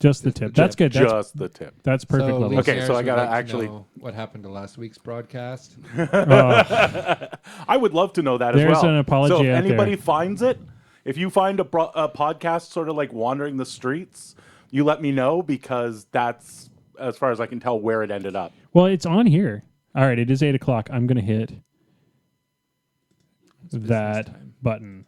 Just the tip. That's good. Just the tip. That's perfect So level. Okay, so I gotta actually know what happened to last week's broadcast. I would love to know that as well. There's an apology So if out anybody there. finds it, if you find a podcast sort of like wandering the streets, you let me know, because that's, as far as I can tell, where it ended up. Well, it's on here. All right, it is 8 o'clock. I'm going to hit that button.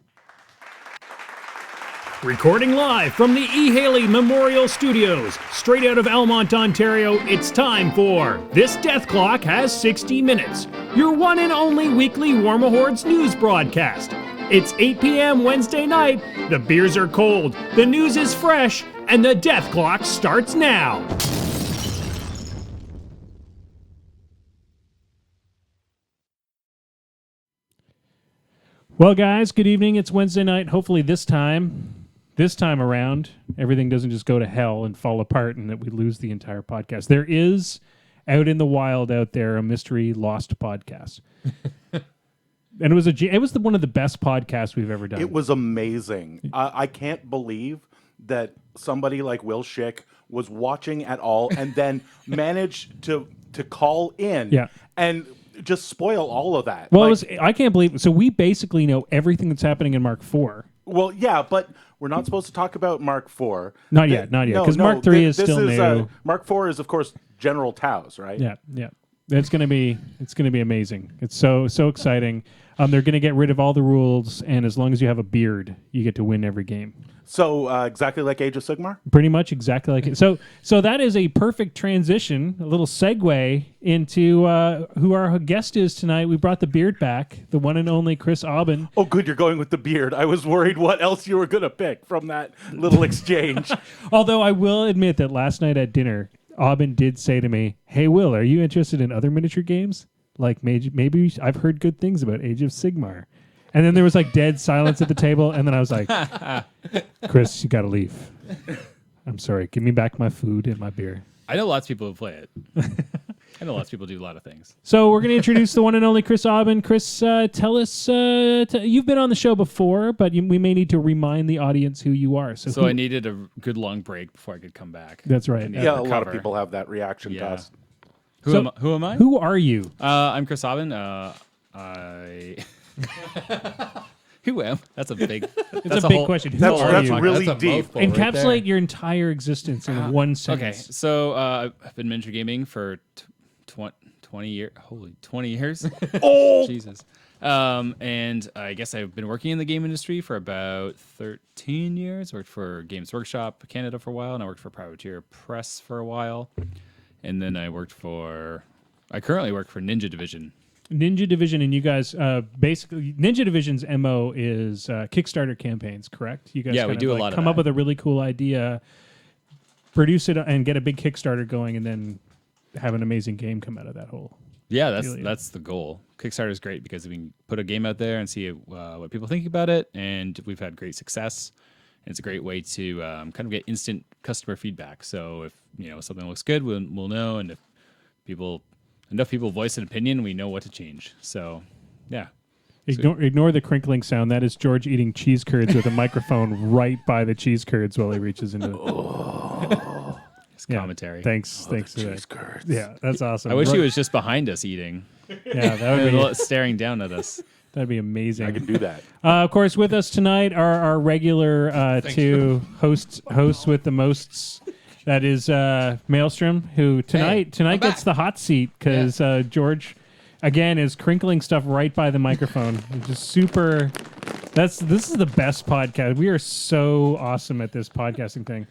Recording live from the E. Haley Memorial Studios, straight out of Elmont, Ontario, it's time for This Death Clock Has 60 Minutes, your one and only weekly Warmahordes news broadcast. It's 8 p.m. Wednesday night, the beers are cold, the news is fresh, and the death clock starts now. Well, guys, good evening. It's Wednesday night. Hopefully this time around, everything doesn't just go to hell and fall apart and that we lose the entire podcast. There is, out in the wild out there, a mystery lost podcast. And it was one of the best podcasts we've ever done. It was amazing. I can't believe that somebody like Will Schick was watching at all and then managed to call in and just spoil all of that. Well, I can't believe. So we basically know everything that's happening in Mark IV. Well, yeah, but we're not supposed to talk about Mark IV. Not yet, because Mark III is still new. Mark IV is, of course, General Taos, right? Yeah. It's gonna be amazing. It's so exciting. They're gonna get rid of all the rules, and as long as you have a beard, you get to win every game. So exactly like Age of Sigmar? Pretty much exactly like it. So that is a perfect transition, a little segue into who our guest is tonight. We brought the beard back, the one and only Chris Aubin. Oh, good, you're going with the beard. I was worried what else you were going to pick from that little exchange. Although I will admit that last night at dinner, Aubin did say to me, "Hey, Will, are you interested in other miniature games? Like maybe I've heard good things about Age of Sigmar." And then there was like dead silence at the table, and then I was like, "Chris, you got to leave. I'm sorry. Give me back my food and my beer." I know lots of people who play it. I know lots of people do a lot of things. So we're going to introduce the one and only Chris Aubin. Chris, tell us, you've been on the show before, but we may need to remind the audience who you are. So I needed a good long break before I could come back. That's right. Yeah, a lot of people have that reaction to us. Who am I? Who are you? I'm Chris Aubin. Who am? That's a big. It's a big question. Who are that's you? really That's a deep. mouthful right Encapsulate there. your entire existence in one sentence. Okay, so I've been miniature gaming for 20 years. Holy, 20 years. Oh, Jesus. And I guess I've been working in the game industry for about 13 years. Worked for Games Workshop Canada for a while, and I worked for Privateer Press for a while. And then I currently work for Ninja Division. Ninja Division, and you guys basically Ninja Division's MO is Kickstarter campaigns, correct? You guys we do a lot of come up that. with a really cool idea, produce it, and get a big Kickstarter going, and then have an amazing game come out of that whole. Yeah, that's the goal. Kickstarter is great because we can put a game out there and see what people think about it, and we've had great success. And it's a great way to kind of get instant customer feedback. So if something looks good, we'll know, and if enough people voice an opinion, we know what to change. So, yeah. Ignore the crinkling sound. That is George eating cheese curds with a microphone right by the cheese curds while he reaches into it. It's commentary. Thanks to cheese that. curds. Yeah, that's awesome. I wish he was just behind us eating. Yeah, that would be staring down at us. that'd be amazing. I can do that. Of course, with us tonight are our regular two hosts with the mosts. That is Maelstrom, who tonight gets the hot seat because George, again, is crinkling stuff right by the microphone. Just super. This is the best podcast. We are so awesome at this podcasting thing.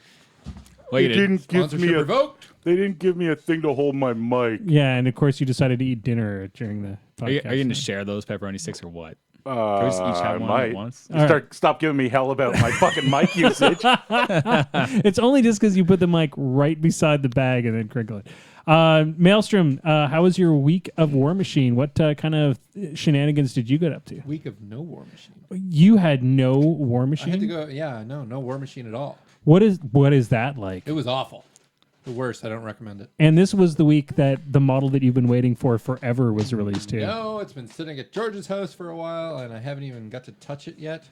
They didn't Revoked. They didn't give me a thing to hold my mic. Yeah, and of course you decided to eat dinner during the podcast. Are you going to share those pepperoni sticks or what? Can we just each have one might. at once? Stop giving me hell about my fucking mic usage. It's only just because you put the mic right beside the bag and then crinkle it. Maelstrom, how was your week of War Machine? What kind of shenanigans did you get up to? Week of no War Machine. You had no War I Machine? had to go. Yeah, no War Machine at all. What is that like? It was awful. The worst. I don't recommend it. And this was the week that the model that you've been waiting for forever was released too. No, it's been sitting at George's house for a while, and I haven't even got to touch it yet.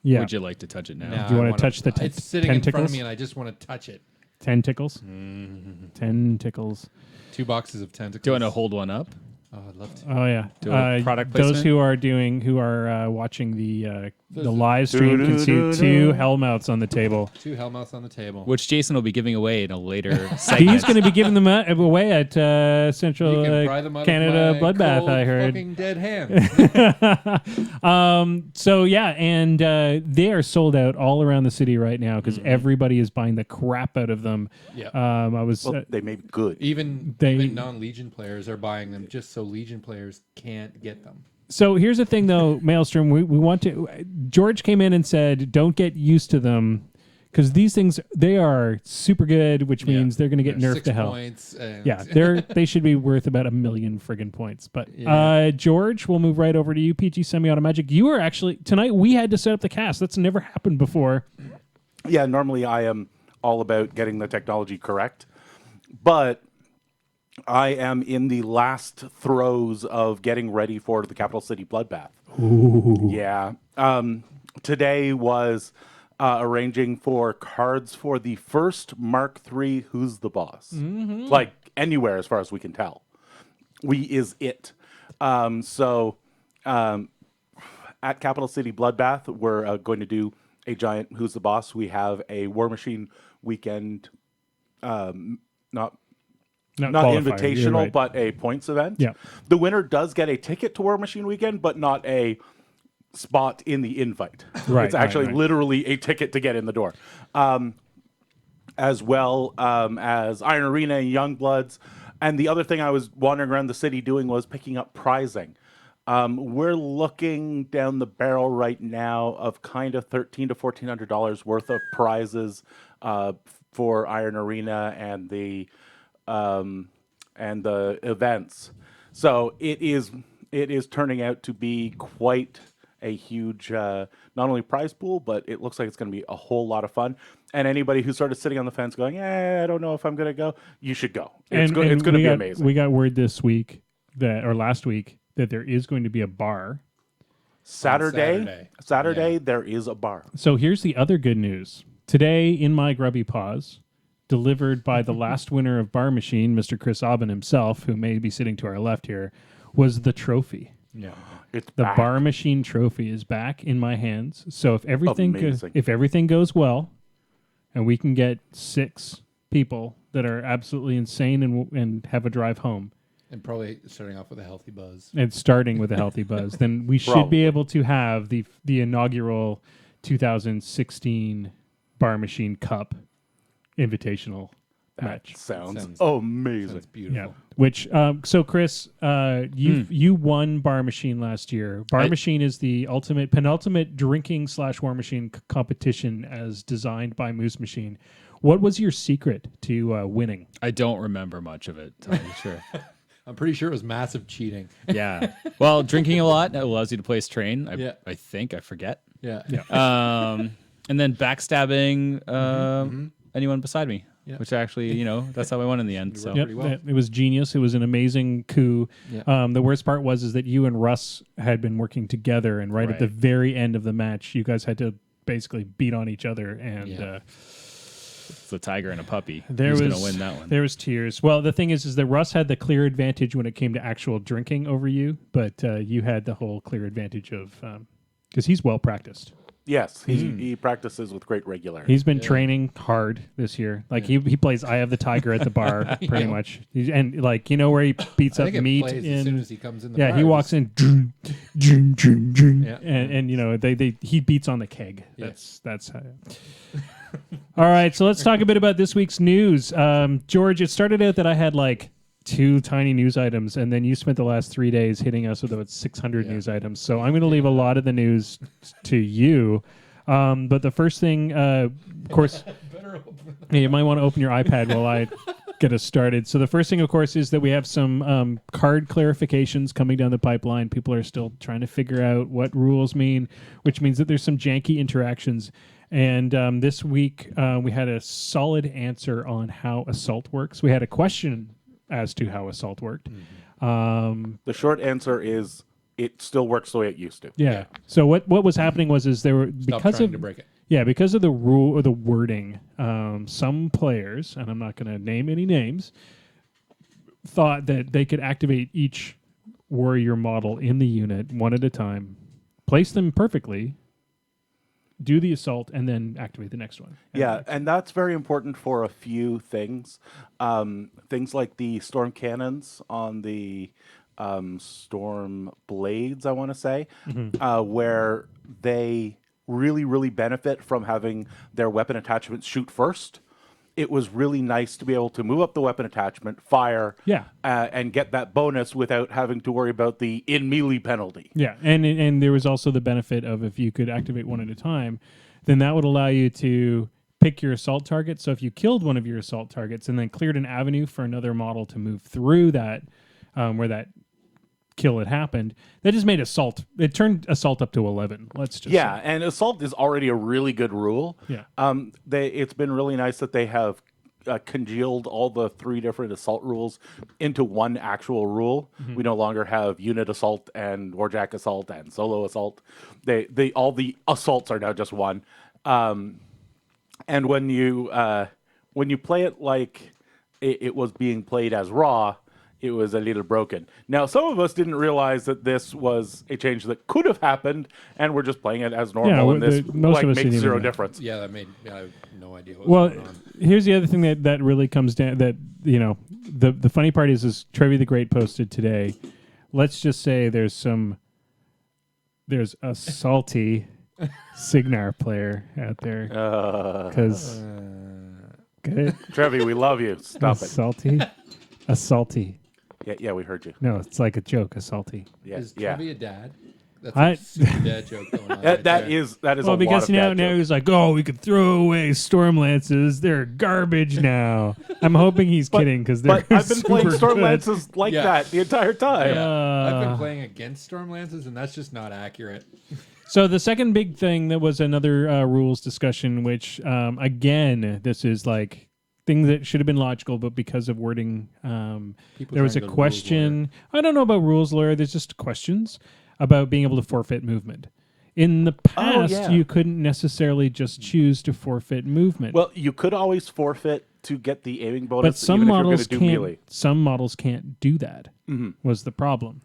Yeah. Would you like to touch it now? No, Do you I want to touch the It's sitting in front of tentacles? me, and I just want to touch it. 10 tickles. 10 tickles. 2 boxes of tentacles. Do you want to hold one up? Oh, I'd love to. Oh yeah. Do a product those placement? who are watching the live stream can see 2 Hellmouths on the table. 2 Hellmouths on the table. Which Jason will be giving away in a later segment. He's going to be giving them away at Central You can pry them out Canada of my Bloodbath. cold I heard. fucking dead hand. So yeah, and they are sold out all around the city right now because everybody is buying the crap out of them. Yeah. I was. They may be good. Even non-Legion players are buying them just so Legion players can't get them. So here's the thing, though, Maelstrom. We want to. George came in and said, "Don't get used to them." Because these things, they are super good, which means they're going to get nerfed 6 to hell. points and Yeah, they should be worth about 1 million friggin' points. But George, we'll move right over to you. PG Semi-Auto Magic. You were actually tonight. We had to set up the cast. That's never happened before. Yeah, normally I am all about getting the technology correct, but I am in the last throes of getting ready for the Capital City Bloodbath. Ooh. Yeah. Today was arranging for cards for the first Mark III Who's the Boss. Mm-hmm. Like anywhere as far as we can tell. We is it. So at Capital City Bloodbath, we're going to do a giant Who's the Boss. We have a War Machine weekend, not invitational, right. but a points event. Yeah. The winner does get a ticket to War Machine weekend, but not a spot in the invite. Right, it's actually literally a ticket to get in the door. As well as Iron Arena and Youngbloods. And the other thing I was wandering around the city doing was picking up prizing. We're looking down the barrel right now of kind of $1,300 to $1,400 worth of prizes for Iron Arena and the events. So it is turning out to be quite a huge not only prize pool, but it looks like it's going to be a whole lot of fun. And anybody who's sort of sitting on the fence going, I don't know if I'm going to go, you should go. It's going to be amazing. We got word this week last week that there is going to be a bar. Saturday, there is a bar. So here's the other good news. Today, in my grubby paws, delivered by the last winner of Bar Machine, Mr. Chris Aubin himself, who may be sitting to our left here, was the trophy. Yeah. It's the back. Bar Machine trophy is back in my hands. So if everything goes well, and we can get 6 people that are absolutely insane and have a drive home, and probably starting off with a healthy buzz, then we should be able to have the inaugural 2016 Bar Machine Cup Invitational match. Sounds amazing. Sounds beautiful. Yeah. Which so Chris, you won Bar Machine last year. Bar Machine is the penultimate drinking / War Machine competition as designed by Moose Machine. What was your secret to winning? I don't remember much of it, to tell you the truth. I'm pretty sure it was massive cheating. Yeah. Well, drinking a lot allows you to place train. I think. I forget. Yeah. And then backstabbing anyone beside me. Yeah. Which actually, that's how I won in the end. So Yep. well. It was genius. It was an amazing coup. Yeah. The worst part was that you and Russ had been working together, and right at the very end of the match, you guys had to basically beat on each other. And it's a tiger and a puppy. Who's going to win that one? There was tears. Well, the thing is that Russ had the clear advantage when it came to actual drinking over you, but you had the whole clear advantage of because he's well practiced. Yes, he practices with great regularity. He's been training hard this year. Like he plays Eye of the Tiger at the bar pretty much. And where he beats up meat as soon as he comes in the bar. he walks in and he beats on the keg. That's how. All right, so let's talk a bit about this week's news. George, it started out that I had 2 tiny news items, and then you spent the last 3 days hitting us with about 600 news items. So I'm going to leave a lot of the news to you. But the first thing, of course, you might want to open your iPad while I get us started. So the first thing, of course, is that we have some card clarifications coming down the pipeline. People are still trying to figure out what rules mean, which means that there's some janky interactions. And this week, we had a solid answer on how Assault works. We had a question as to how Assault worked. The short answer is it still works the way it used to. Yeah. So what was happening was there were Stop trying to break it. Yeah, because of the rule or the wording, some players, and I'm not going to name any names, thought that they could activate each warrior model in the unit one at a time, place them perfectly, do the assault, and then activate the next one. Yeah, and that's very important for a few things. Things like the storm cannons on the storm blades, I want to say, where they really, really benefit from having their weapon attachments shoot first. It was really nice to be able to move up the weapon attachment, fire, and get that bonus without having to worry about the in melee penalty. Yeah, and there was also the benefit of if you could activate one at a time, then that would allow you to pick your assault target. So if you killed one of your assault targets and then cleared an avenue for another model to move through that, where that kill had happened, that just made assault. It turned assault up to 11. Let's just say. And assault is already a really good rule. Yeah. It's been really nice that they have congealed all the 3 different assault rules into one actual rule. We no longer have unit assault and warjack assault and solo assault. They all the assaults are now just one. And when you play it like it was being played as raw, it was a little broken. Now, some of us didn't realize that this was a change that could have happened, and we're just playing it as normal, and this most of us makes didn't zero even know. difference. Yeah, I have no idea what was going on. Here's the other thing that really comes down, that, the funny part is Trevi the Great posted today. Let's just say there's a salty Signar player out there. Because... Trevi, we love you. Stop it. A salty. Yeah, we heard you. No, it's like a joke, a salty. Yeah, Is yeah. Trevi a dad? That's a super dad joke going on. That is Well, a because lot of now he's like, oh, we could throw away storm lances. They're garbage now. I'm hoping he's kidding because they're. But I've been playing super storm good. lances like that the entire time. I've been playing against storm lances, and that's just not accurate. So the second big thing that was another rules discussion, which again, this is like things that should have been logical, but because of wording, there was a question. I don't know about rules lawyer. There's just questions about being able to forfeit movement. In the past, you couldn't necessarily just choose to forfeit movement. Well, you could always forfeit to get the aiming bonus, but some even models if you're going to do melee. Some models can't do that. Was the problem?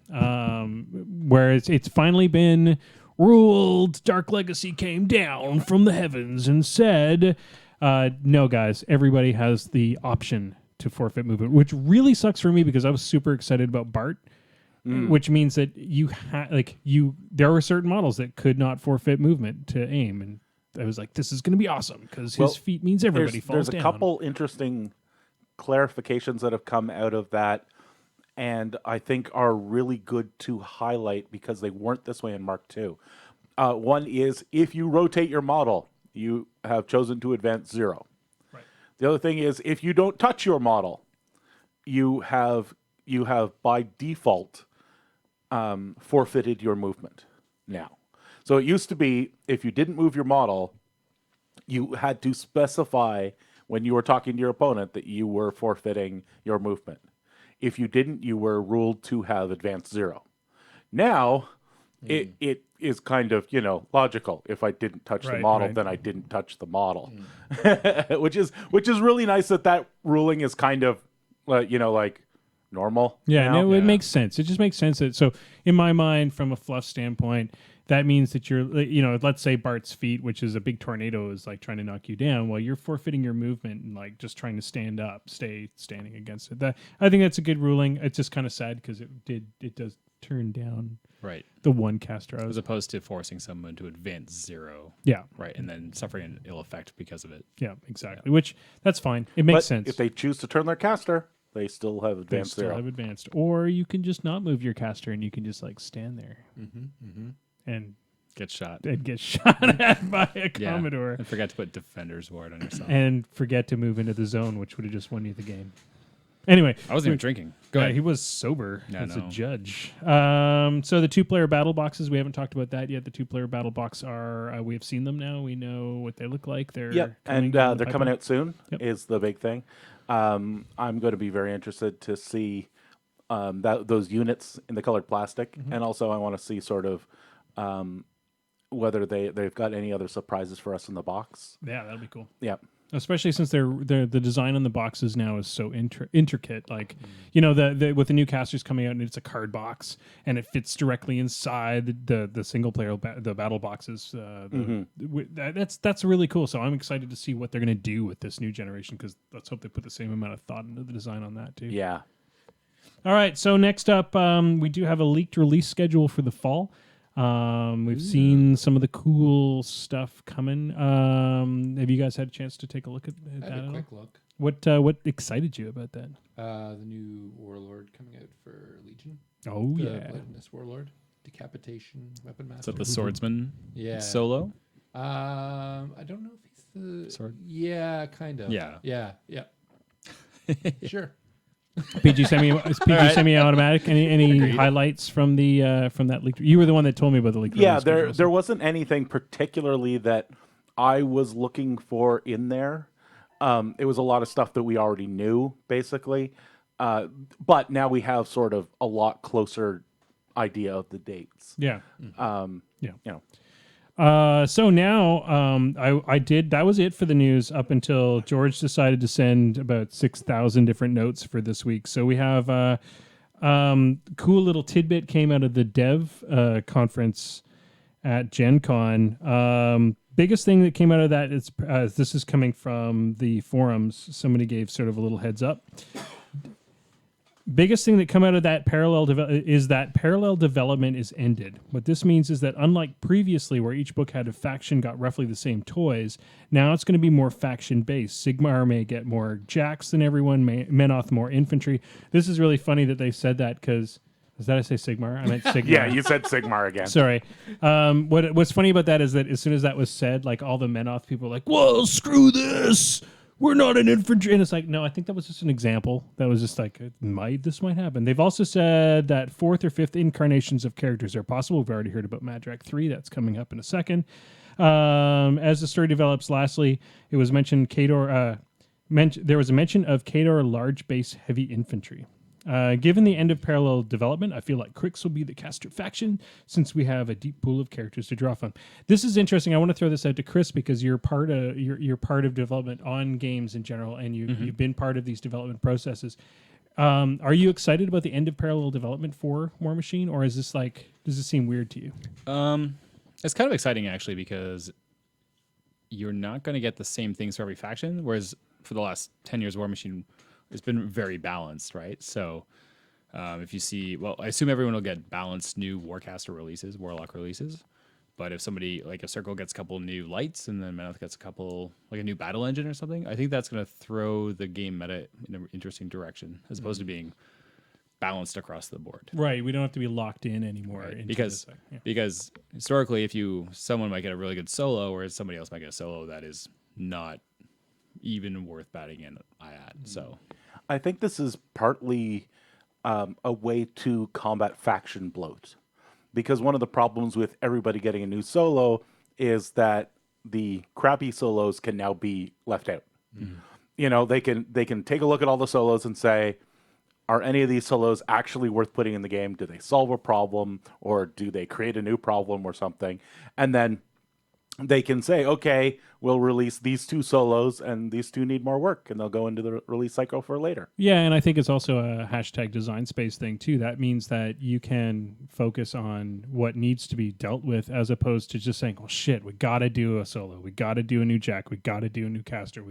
Whereas it's finally been ruled. Dark Legacy came down from the heavens and said, "No, guys, everybody has the option to forfeit movement," which really sucks for me because I was super excited about Bart. Which means that there were certain models that could not forfeit movement to aim, and I was like, "This is going to be awesome" because his feat means everybody falls down. There's a couple interesting clarifications that have come out of that, and I think are really good to highlight because they weren't this way in Mark II. One is if you rotate your model, you have chosen to advance 0. Right. The other thing is if you don't touch your model, you have by default forfeited your movement now. So it used to be if you didn't move your model, you had to specify when you were talking to your opponent that you were forfeiting your movement. If you didn't, you were ruled to have advanced 0. Now, it is kind of, logical. If I didn't touch the model, then I didn't touch the model. which is really nice that ruling is kind of, like normal. Yeah, no, it makes sense. It just makes sense that, so in my mind, from a fluff standpoint, that means that you're, let's say Bart's feat, which is a big tornado, is like trying to knock you down. Well, you're forfeiting your movement and like just trying to stand up, stay standing against it. I think that's a good ruling. It's just kind of sad because it does turn down the one caster as opposed to forcing someone to advance 0. Yeah, right, and then suffering an ill effect because of it. Yeah, exactly. Which that's fine. It makes sense. If they choose to turn their caster, they still have advanced 0. Have advanced, or you can just not move your caster and you can just like stand there and get shot at by a Commodore. And forget to put Defender's Ward on yourself. And forget to move into the zone, which would have just won you the game. Anyway, I wasn't even drinking. Go ahead. He was sober as a judge. So the 2-player battle boxes, we haven't talked about that yet. The 2-player battle box are we have seen them now. We know what they look like. They're coming out soon. Is the big thing. I'm going to be very interested to see those units in the colored plastic, and also I want to see sort of whether they've got any other surprises for us in the box. Yeah, that'll be cool. Yeah. Especially since the design on the boxes now is so intricate. Like, you know, the with the new casters coming out, and it's a card box, and it fits directly inside the single player the battle boxes. That's really cool. So I'm excited to see what they're going to do with this new generation, because let's hope they put the same amount of thought into the design on that too. Yeah. All right. So next up, we do have a leaked release schedule for the fall. We've seen some of the cool stuff coming. Have you guys had a chance to take a look at that? I had a quick look. What excited you about that? The new Warlord coming out for Legion. Oh, The yeah. Bloodless Warlord. Decapitation Weapon Is Master. that the swordsman Yeah. solo? I don't know if he's the... Sword? Yeah, kind of. Yeah. Yeah. Sure. PG semi-automatic. Any highlights from the from that leak? You were the one that told me about the leak. Yeah, there wasn't anything particularly that I was looking for in there. It was a lot of stuff that we already knew, basically. But now we have sort of a lot closer idea of the dates. Yeah. Yeah. You know. So now that was it for the news up until George decided to send about 6,000 different notes for this week. So we have cool little tidbit came out of the dev conference at Gen Con. Biggest thing that came out of that is this is coming from the forums. Somebody gave sort of a little heads up. Biggest thing that come out of that is that parallel development is ended. What this means is that unlike previously where each book had a faction got roughly the same toys, now it's going to be more faction-based. Sigmar may get more jacks than everyone, Menoth more infantry. This is really funny that they said that because... Did I say Sigmar? I meant Sigmar. Yeah, you said Sigmar again. Sorry. What's funny about that is that as soon as that was said, like all the Menoth people were like, "Well, screw this. We're not an infantry." And it's like, no, I think that was just an example. That was just like, this might happen. They've also said that 4th or 5th incarnations of characters are possible. We've already heard about Madrak 3. That's coming up in a second. As the story develops, lastly, it was mentioned there was a mention of Khador large base heavy infantry. Given the end of parallel development, I feel like Crix will be the caster faction since we have a deep pool of characters to draw from. This is interesting. I want to throw this out to Chris because you're part of development on games in general, and you've been part of these development processes. Are you excited about the end of parallel development for War Machine, or is this does this seem weird to you? It's kind of exciting actually because you're not going to get the same things for every faction, whereas for the last 10 years, War Machine it's been very balanced, right? So if you see, I assume everyone will get balanced new Warcaster releases, Warlock releases. But if somebody, like a Circle gets a couple new lights and then Menoth gets a couple, like a new battle engine or something, I think that's going to throw the game meta in an interesting direction as opposed to being balanced across the board. Right. We don't have to be locked in anymore. Right. Because historically, someone might get a really good solo, whereas somebody else might get a solo that is not even worth batting in at. So I think this is partly a way to combat faction bloat, because one of the problems with everybody getting a new solo is that the crappy solos can now be left out. You know, they can take a look at all the solos and say, are any of these solos actually worth putting in the game? Do they solve a problem, or do they create a new problem or something? And then they can say, okay, we'll release these 2 solos and these 2 need more work, and they'll go into the release cycle for later. Yeah, and I think it's also a hashtag design space thing too. That means that you can focus on what needs to be dealt with as opposed to just saying, well, shit, we got to do a solo. We got to do a new jack. We got to do a new caster.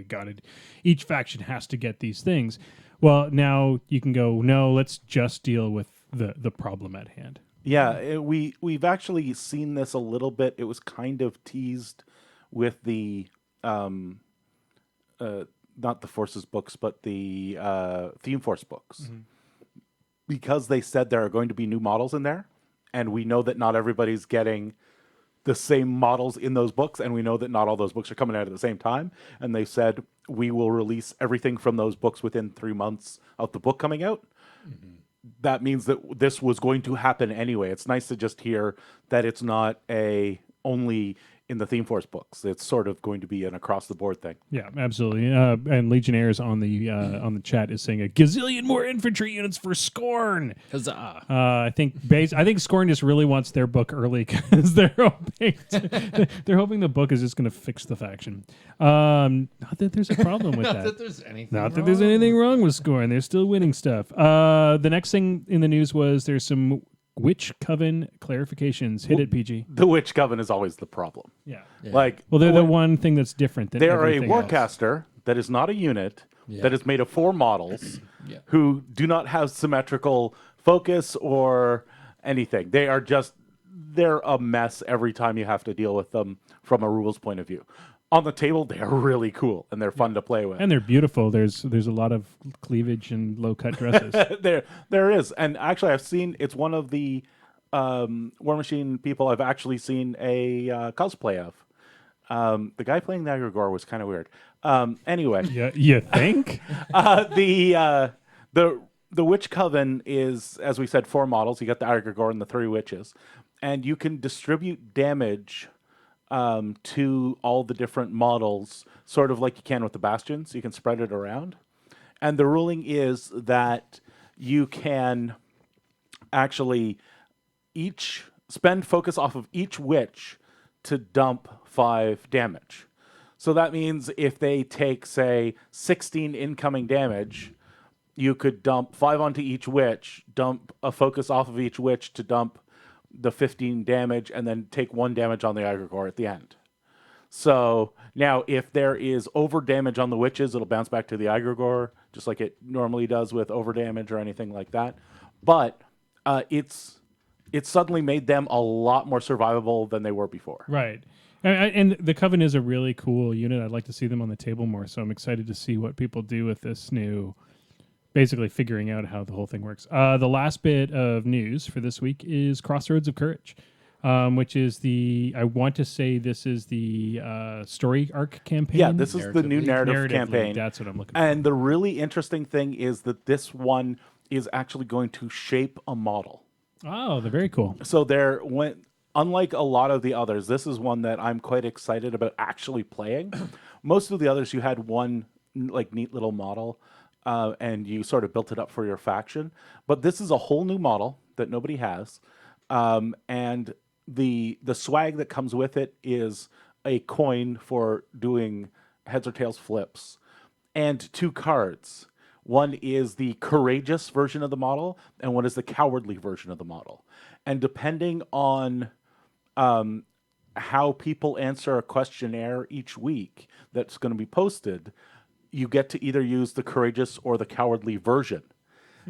Each faction has to get these things. Well, now you can go, no, let's just deal with the problem at hand. Yeah, we've actually seen this a little bit. It was kind of teased with the not the Forces books, but the Theme Force books, because they said there are going to be new models in there, and we know that not everybody's getting the same models in those books, and we know that not all those books are coming out at the same time. And they said we will release everything from those books within 3 months of the book coming out. That means that this was going to happen anyway. It's nice to just hear that it's not only in the Theme Force books. It's sort of going to be an across the board thing. Yeah, absolutely. And Legionnaires on the chat is saying a gazillion more infantry units for Scorn. Huzzah! I think Scorn just really wants their book early because they're hoping the book is just going to fix the faction. Not that there's a problem with that. That there's anything Not that there's anything wrong with Scorn. They're still winning stuff. The next thing in the news was there's some Witch Coven clarifications. Hit it, PG. The Witch Coven is always the problem. Yeah. Like, Well, they're the one thing that's different than they're a everything else. warcaster that is not a unit, that is made of 4 models who do not have symmetrical focus or anything. They're a mess every time you have to deal with them from a rules point of view. On the table, they are really cool and they're fun to play with. And they're beautiful. There's a lot of cleavage and low cut dresses. There is. And actually, I've seen, it's one of the War Machine people I've actually seen a cosplay of. The guy playing the Agrigor was kind of weird. Anyway. Yeah, you think? The Witch Coven is, as we said, 4 models. You got the Agrigor and the 3 witches. And you can distribute damage to all the different models, sort of like you can with the Bastions. You can spread it around. And the ruling is that you can actually spend focus off of each witch to dump 5 damage. So that means if they take, say, 16 incoming damage, you could dump 5 onto each witch, dump a focus off of each witch to dump the 15 damage, and then take 1 damage on the Agrigor at the end. So now if there is over damage on the witches, it'll bounce back to the Agrigor, just like it normally does with over damage or anything like that. But it's suddenly made them a lot more survivable than they were before. Right. And the Coven is a really cool unit. I'd like to see them on the table more, so I'm excited to see what people do with this new, basically figuring out how the whole thing works. The last bit of news for this week is Crossroads of Courage, which is I want to say this is the story arc campaign. Yeah, this is the new narrative campaign. League. That's what I'm looking for. And the really interesting thing is that this one is actually going to shape a model. Oh, they're very cool. So unlike a lot of the others, this is one that I'm quite excited about actually playing. Most of the others, you had one like neat little model, and you sort of built it up for your faction. But this is a whole new model that nobody has, and the swag that comes with it is a coin for doing heads or tails flips, and 2 cards. One is the courageous version of the model, and one is the cowardly version of the model. And depending on how people answer a questionnaire each week that's going to be posted, you get to either use the courageous or the cowardly version.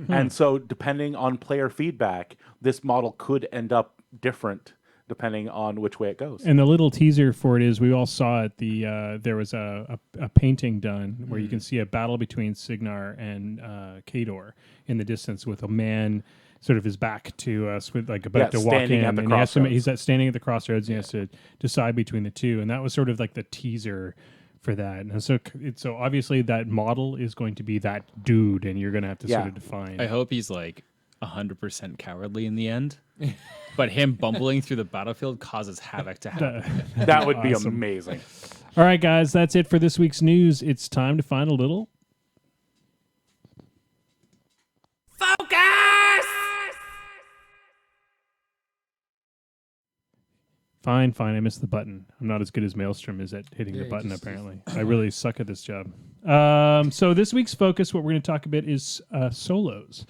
And so depending on player feedback, this model could end up different depending on which way it goes. And the little teaser for it is we all saw it. There was a painting done where you can see a battle between Signar and Kador in the distance with a man sort of his back to us with like about to walk in. At the and he's standing at the crossroads and he has to decide between the two. And that was sort of like the teaser for that. And so obviously that model is going to be that dude and you're going to have to sort of define. I hope he's like 100% cowardly in the end. But him bumbling through the battlefield causes havoc to happen. That would be amazing. All right, guys, that's it for this week's news. It's time to find a little focus. Fine. I missed the button. I'm not as good as Maelstrom is at hitting the button, apparently. I really suck at this job. So this week's focus, what we're going to talk about is solos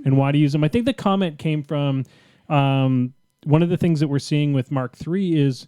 and why to use them. I think the comment came from one of the things that we're seeing with Mark III is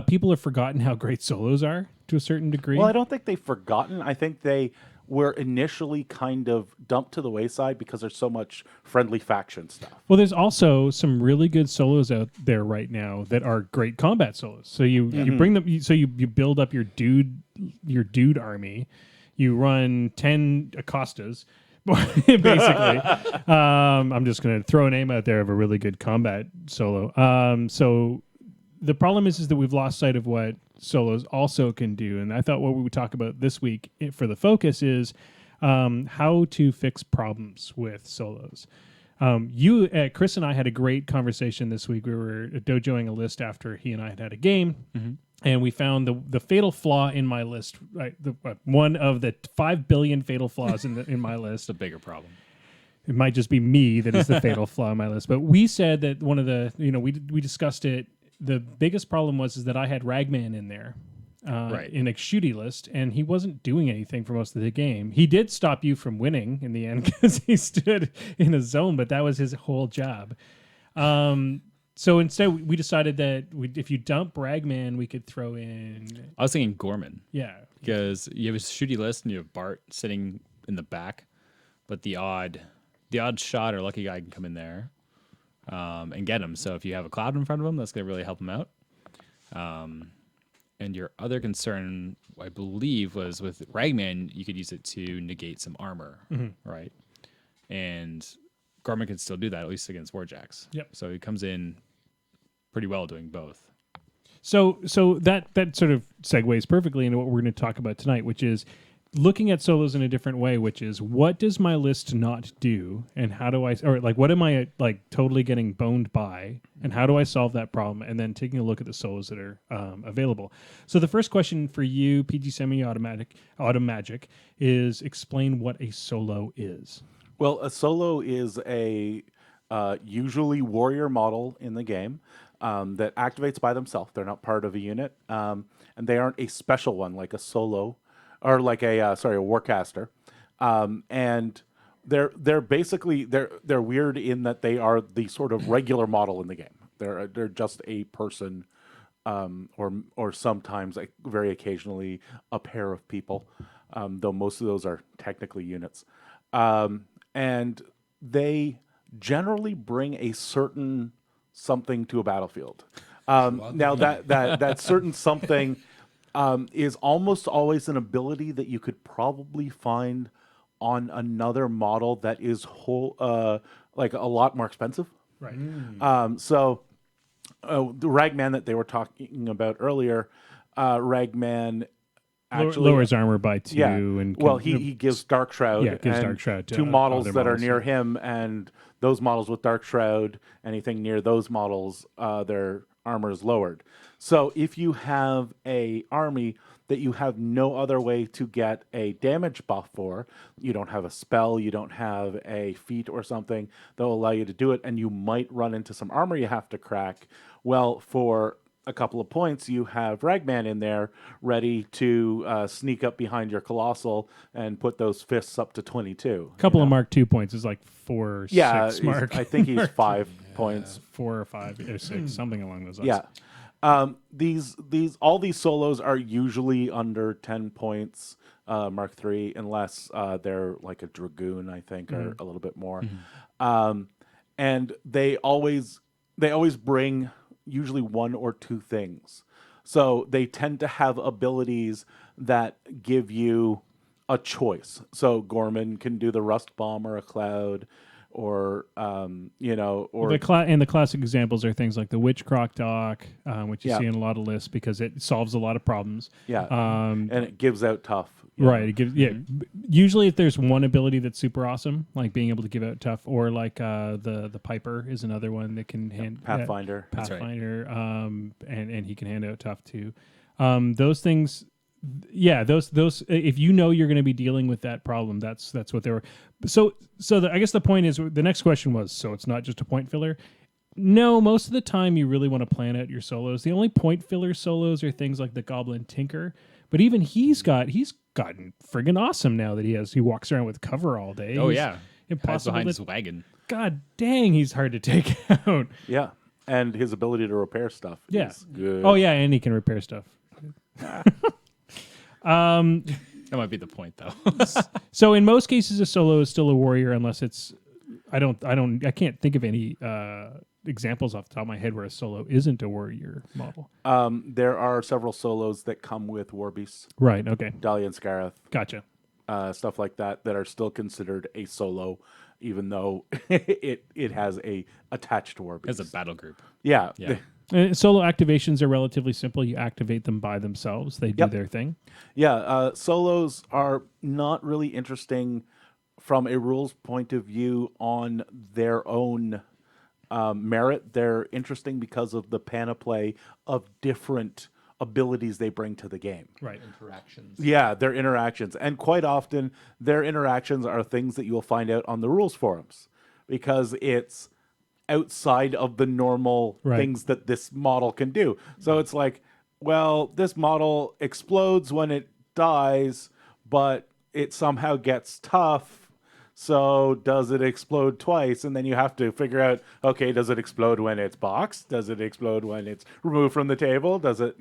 people have forgotten how great solos are to a certain degree. Well, I don't think they've forgotten. I think they were initially kind of dumped to the wayside because there's so much friendly faction stuff. Well, there's also some really good solos out there right now that are great combat solos. So you bring them, so you build up your dude army. You run 10 Acostas, basically. I'm just going to throw a name out there of a really good combat solo. So the problem is that we've lost sight of what solos also can do. And I thought what we would talk about this week for the focus is how to fix problems with solos. Chris and I had a great conversation this week. We were dojoing a list after he and I had a game, and we found the fatal flaw in my list. Right, one of the 5 billion fatal flaws in my list. It's a bigger problem. It might just be me that is the fatal flaw in my list. But we said that one of the, we discussed it. The biggest problem was that I had Ragman in there. In a shooty list, and he wasn't doing anything for most of the game. He did stop you from winning in the end because he stood in a zone, but that was his whole job. So instead, we decided that if you dump Ragman, we could throw in... I was thinking Gorman. Yeah. Because you have a shooty list and you have Bart sitting in the back, but the odd shot or lucky guy can come in there and get him. So if you have a cloud in front of him, that's going to really help him out. And your other concern, I believe, was with Ragman, you could use it to negate some armor, right? And Gorman can still do that, at least against Warjacks. Yep. So he comes in pretty well doing both. So that sort of segues perfectly into what we're going to talk about tonight, which is looking at solos in a different way, which is what does my list not do, and how do I, or like what am I like totally getting boned by, and how do I solve that problem, and then taking a look at the solos that are available. So the first question for you, PG Automagic, is explain what a solo is. Well, a solo is a usually warrior model in the game that activates by themselves. They're not part of a unit, and they aren't a special one like a solo. Or like a warcaster, and they're basically they're weird in that they are the sort of regular model in the game. They're just a person, or sometimes very occasionally a pair of people, though most of those are technically units, and they generally bring a certain something to a battlefield. Now that certain something. Is almost always an ability that you could probably find on another model that is like a lot more expensive. Right. So the Ragman that they were talking about earlier, Ragman actually lowers armor by 2. Yeah. And he gives Dark Shroud. Yeah, gives Dark Shroud to 2 models other that are models, near him, and those models with Dark Shroud, anything near those models, their armor is lowered. So if you have a army that you have no other way to get a damage buff for, you don't have a spell, you don't have a feat or something that will allow you to do it, and you might run into some armor you have to crack, well, for a couple of points, you have Ragman in there ready to sneak up behind your Colossal and put those fists up to 22. A couple of Mark 2 points is like 4 or 6 Mark. I think he's 5 points. 4 or 5 or 6, something along those lines. Yeah. All these solos are usually under 10 points, Mark III, unless they're like a Dragoon, I think, or a little bit more. And they always bring usually 1 or 2 things. So they tend to have abilities that give you a choice. So Gorman can do the Rust Bomb or a Cloud, or or the classic examples are things like the Witch Croc Dock, which you see in a lot of lists because it solves a lot of problems. Yeah, and it gives out tough. Right. It gives Usually, if there's one ability that's super awesome, like being able to give out tough, or like the Piper is another one that can hand Pathfinder. Pathfinder, and he can hand out tough too. Those things. Yeah, those. If you know you're going to be dealing with that problem, that's what they were. So I guess the point is, the next question was, so it's not just a point filler. No, most of the time you really want to plan out your solos. The only point filler solos are things like the Goblin Tinker, but even he's gotten friggin' awesome now that he walks around with cover all day. Oh yeah, impossible behind his wagon. God dang, he's hard to take out. Yeah, and his ability to repair stuff. Is good. Oh yeah, and he can repair stuff. That might be the point, though. So in most cases, a solo is still a warrior, unless it's. I can't think of any examples off the top of my head where a solo isn't a warrior model. There are several solos that come with war beasts. Right. Okay. Dahlia and Scarith. Gotcha. Stuff like that are still considered a solo, even though it has a attached war beast. As a battle group. Yeah. Solo activations are relatively simple. You activate them by themselves. They do their thing. Yeah. Solos are not really interesting from a rules point of view on their own merit, they're interesting because of the panoply of different abilities they bring to the game. Right. Interactions. Yeah, their interactions. And quite often, their interactions are things that you'll find out on the rules forums because it's outside of the normal things that this model can do. So it's like, well, this model explodes when it dies, but it somehow gets tough. So does it explode twice? And then you have to figure out, okay, does it explode when it's boxed? Does it explode when it's removed from the table? Does it,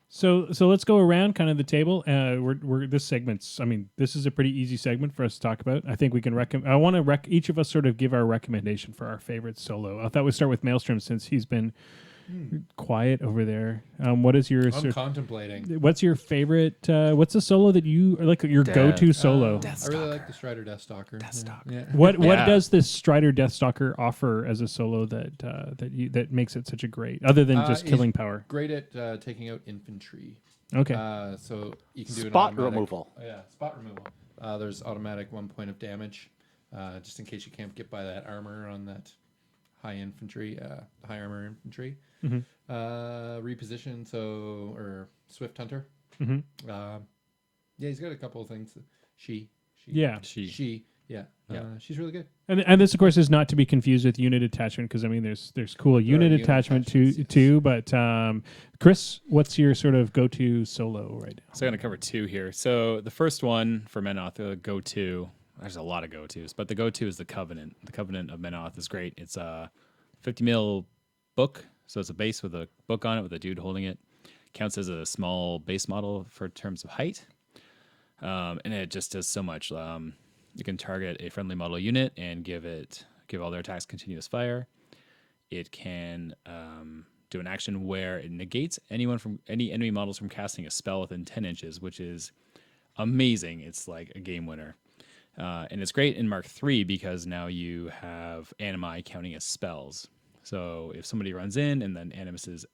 So let's go around kind of the table. We're this segment's. I mean, this is a pretty easy segment for us to talk about. I think we can I want to each of us sort of give our recommendation for our favorite solo. I thought we'd start with Maelstrom since he's been quiet over there. What is your? I'm contemplating. What's your favorite? What's the solo that you like? Your go-to solo? I really like the Strider Deathstalker. Yeah. What does this Strider Deathstalker offer as a solo that makes it such a great? Other than just killing power. Great at taking out infantry. Okay. So you can do spot an automatic, removal. Yeah, spot removal. There's automatic 1 point of damage, just in case you can't get by that armor on that high infantry, high armor infantry. Reposition, or Swift Hunter. Yeah, he's got a couple of things. She. Yeah, she's really good. And this, of course, is not to be confused with unit attachment because I mean, there's cool unit attachment too. But Chris, what's your sort of go-to solo right now? So I'm going to cover two here. So the first one for Menoth, the go-to. There's a lot of go-tos, but the go-to is the Covenant. The Covenant of Menoth is great. It's a 50 mil book. So it's a base with a book on it with a dude holding it. Counts as a small base model for terms of height. And it just does so much. You can target a friendly model unit and give all their attacks continuous fire. It can do an action where it negates any enemy models from casting a spell within 10 inches, which is amazing. It's like a game winner. And it's great in Mark III because now you have Animi counting as spells. So if somebody runs in and then Animuses,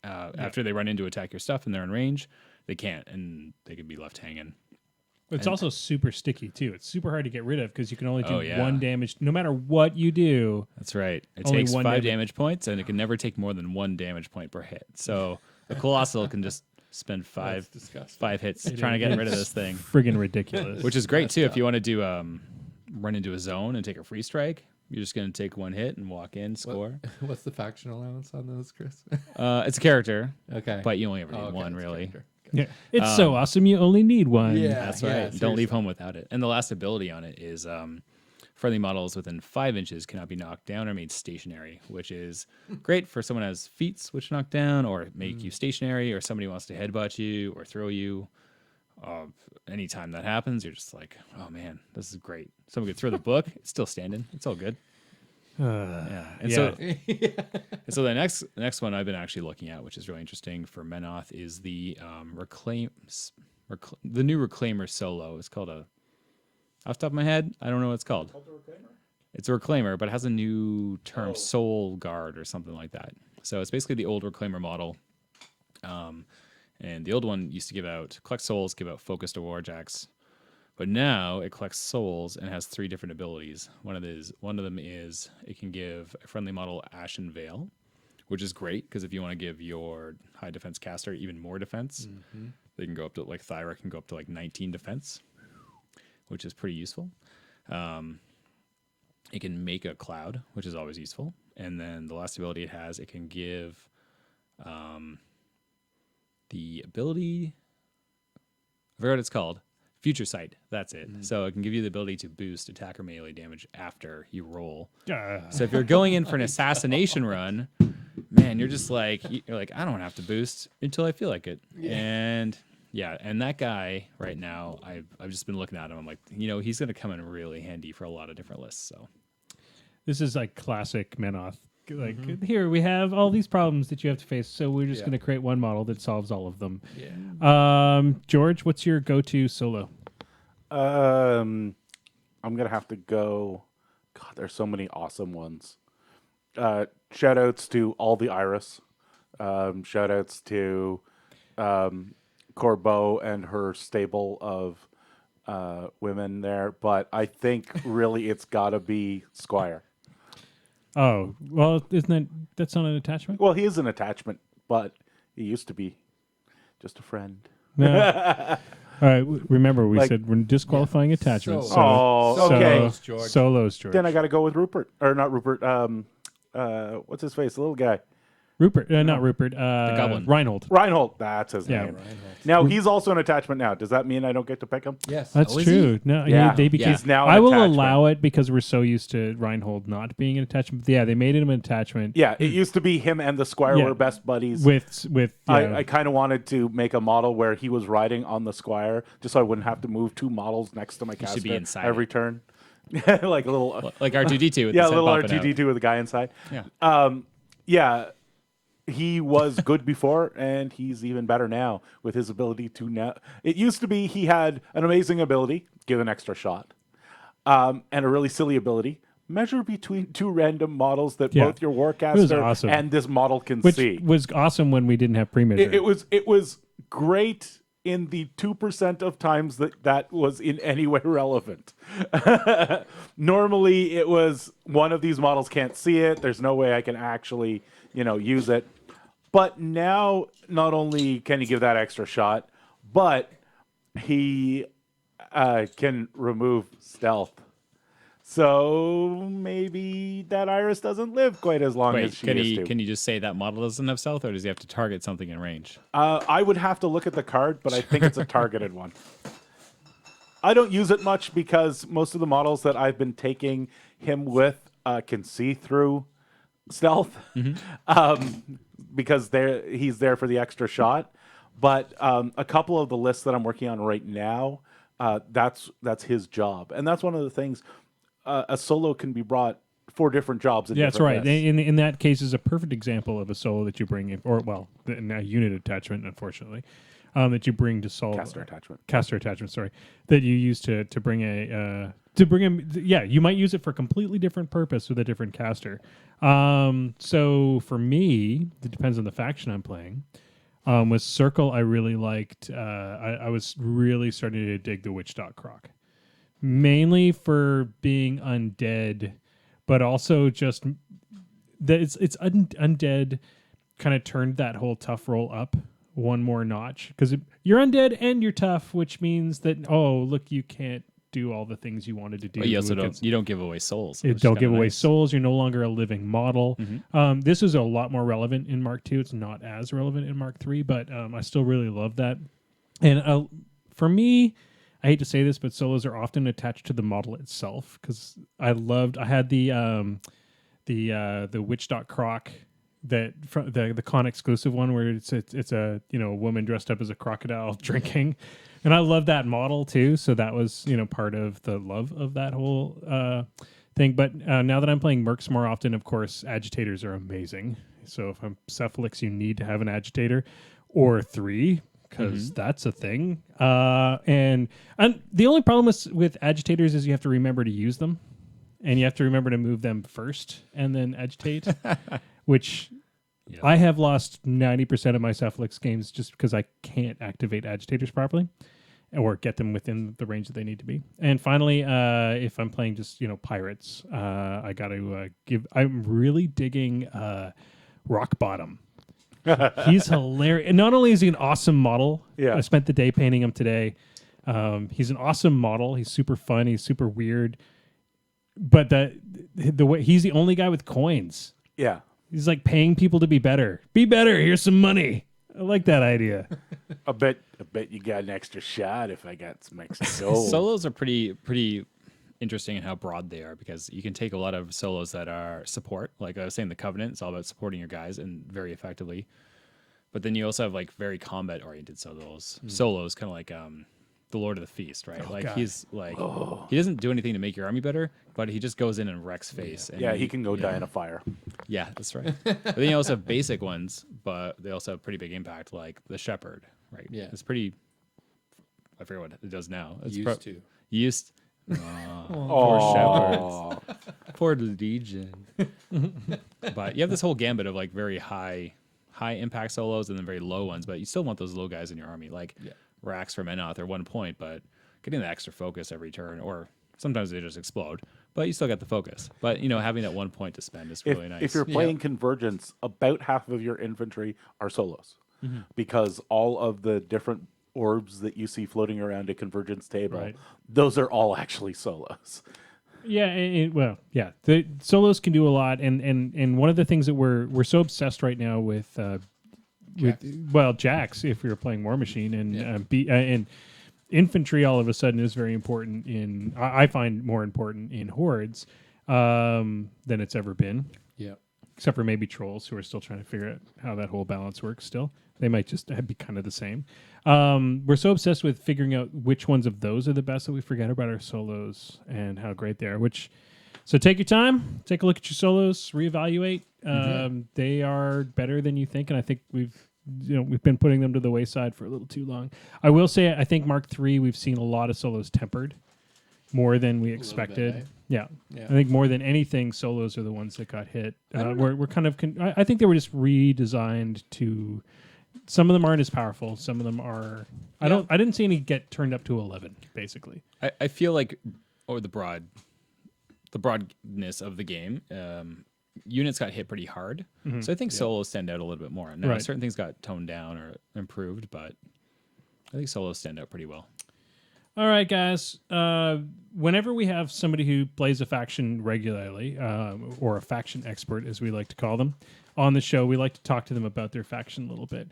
after they run in to attack your stuff and they're in range, they can't, and they could be left hanging. It's also super sticky, too. It's super hard to get rid of because you can only do 1 damage. No matter what you do. That's right. It takes 5 damage points, and it can never take more than 1 damage point per hit. So the Colossal can just spend 5 hits trying to get rid of this thing. Friggin' ridiculous. Which is great, too, if you want to do run into a zone and take a free strike. You're just going to take 1 hit and walk in, score. What's the faction allowance on those, Chris? It's a character. Okay. But you only ever need 1, really. Yeah. It's so awesome you only need 1. Yeah, that's right. Don't leave home without it. And the last ability on it is friendly models within 5 inches cannot be knocked down or made stationary, which is great for someone who has feats which knock down or make you stationary, or somebody wants to headbutt you or throw you. Anytime that happens, you're just like, oh man, this is great. Someone could throw the book, it's still standing. It's all good. So the next one I've been actually looking at, which is really interesting for Menoth, is the the new Reclaimer solo. It's called off the top of my head, I don't know what it's called. It's a Reclaimer, but it has a new term, Soul Guard or something like that. So it's basically the old Reclaimer model. And the old one used to collect souls, give out focus to warjacks. But now it collects souls and has 3 different abilities. One of them is it can give a friendly model Ashen Veil, which is great because if you want to give your high defense caster even more defense, they can go up to Thyra can go up to 19 defense, which is pretty useful. It can make a cloud, which is always useful. And then the last ability it has, it can give the ability, I forgot what it's called. Future Sight, that's it. So it can give you the ability to boost attack or melee damage after you roll. So if you're going in for an assassination run, man, you're like, I don't have to boost until I feel like it. And that guy right now, I've just been looking at him. I'm like, he's going to come in really handy for a lot of different lists. So this is like classic Menoth. Here we have all these problems that you have to face, so we're just going to create one model that solves all of them. George, what's your go-to solo? I'm gonna have to go. God, there's so many awesome ones. Shout outs to all the Iris. Shout outs to Corbeau and her stable of women there, but I think really it's got to be Squire. Oh, well, that's not an attachment? Well, he is an attachment, but he used to be just a friend. No. All right, remember we Like- said we're disqualifying attachments. So- Oh, okay. Solos, George. Solos, George. Then I got to go with Rupert, or not Rupert. What's his face? The little guy, Rupert, not Rupert. goblin. Reinhold. Reinhold. That's his Yeah. name. Now he's also an attachment. Now, does that mean I don't get to pick him? Yes. That's Oh, is true. No, Yeah. they became. He's now an I will attachment. allow it because we're so used to Reinhold not being an attachment. But yeah, they made him an attachment. Yeah, it used to be him and the Squire Yeah. were best buddies. With I kind of wanted to make a model where he was riding on the Squire, just so I wouldn't have to move two models next to my should caster be inside every turn. Like a little, Like R2D2 with yeah, a his head little popping out. R2D2 with a guy inside. Yeah. Yeah, he was good before, and he's even better now with his ability to now. It used to be he had an amazing ability, give an extra shot, and a really silly ability, measure between two random models that Yeah. both your Warcaster awesome. and this model can which see. was awesome when we didn't have pre-measure. It was great in the 2% of times that was in any way relevant. Normally, it was one of these models can't see it. There's no way I can actually, use it. But now, not only can he give that extra shot, but he can remove stealth. So maybe that Iris doesn't live quite as long as Wait, she can used to. can you just say that model doesn't have stealth, or does he have to target something in range? I would have to look at the card, but I think it's a targeted one. I don't use it much because most of the models that I've been taking him with can see through stealth, because he's there for the extra shot. But a couple of the lists that I'm working on right now, that's his job, and that's one of the things. A solo can be brought for different jobs. Yeah, that's right. lists. In that case, is a perfect example of a solo that you bring in, or a unit attachment, unfortunately, that you bring to solve Caster attachment. Caster attachment, sorry, that you use to bring him. Yeah, you might use it for a completely different purpose with a different caster. So for me, it depends on the faction I'm playing. With Circle, I really liked. I was really starting to dig the Witch Croc. Mainly for being undead, but also just that it's undead kind of turned that whole tough roll up one more notch, because you're undead and you're tough, which means that look, you can't do all the things you wanted to do. But you also don't give away souls. It don't give away souls. You're no longer a living model. Mm-hmm. This is a lot more relevant in Mark II. It's not as relevant in Mark III, but I still really love that. And for me, I hate to say this, but solos are often attached to the model itself, because I had the Witch Croc, that the con exclusive one where it's a woman dressed up as a crocodile drinking, and I love that model too. So that was part of the love of that whole thing. But now that I'm playing mercs more often, of course, agitators are amazing. So if I'm Cephalix, you need to have an agitator or 3. Because that's a thing. And the only problem with agitators is you have to remember to use them. And you have to remember to move them first and then agitate. Which I have lost 90% of my Cephalix games just because I can't activate agitators properly. Or get them within the range that they need to be. And finally, if I'm playing just, pirates, I got to I'm really digging Rock Bottom. He's hilarious. And not only is he an awesome model, I spent the day painting him today. He's an awesome model. He's super fun. He's super weird. But the way he's the only guy with coins. Yeah. He's like paying people to be better. Be better. Here's some money. I like that idea. I bet you got an extra shot if I got some extra gold. Solos are pretty interesting in how broad they are, because you can take a lot of solos that are support, like I was saying, the Covenant. It's all about supporting your guys and very effectively. But then you also have like very combat oriented solos, kind of like the Lord of the Feast, right? God. He's like he doesn't do anything to make your army better, but he just goes in and wrecks face. And Yeah, he can go die in a fire. Yeah, that's right. But then you also have basic ones, but they also have pretty big impact, like the Shepherd, right? Yeah. It's pretty. I forget what it does now. It's Used to. Oh, Poor Legion. But you have this whole gambit of like very high impact solos and then very low ones, but you still want those low guys in your army. Like Rax from Enoth are 1 point, but getting the extra focus every turn, or sometimes they just explode, but you still get the focus. But having that 1 point to spend is really nice. If you're playing Convergence, about half of your infantry are solos, because all of the different orbs that you see floating around a Convergence table, those are all actually solos. Yeah, the solos can do a lot, and one of the things that we're so obsessed right now with Jax, if you're playing War Machine, and infantry all of a sudden is very important I find more important in hordes than it's ever been. Yeah. Except for maybe trolls, who are still trying to figure out how that whole balance works still. They might just be kind of the same. We're so obsessed with figuring out which ones of those are the best that we forget about our solos and how great they are. So take your time, take a look at your solos, reevaluate. They are better than you think, and I think we've been putting them to the wayside for a little too long. I will say, I think Mark III, we've seen a lot of solos tempered more than we expected. Bit, eh? Yeah, I think more than anything, solos are the ones that got hit. We're kind of. I think they were just redesigned to. Some of them aren't as powerful. Some of them are. I didn't see any get turned up to 11. Basically, I feel like, the broadness of the game. Units got hit pretty hard, so I think solos stand out a little bit more. Now, certain things got toned down or improved, but I think solos stand out pretty well. All right, guys. Whenever we have somebody who plays a faction regularly, or a faction expert, as we like to call them, on the show, we like to talk to them about their faction a little bit.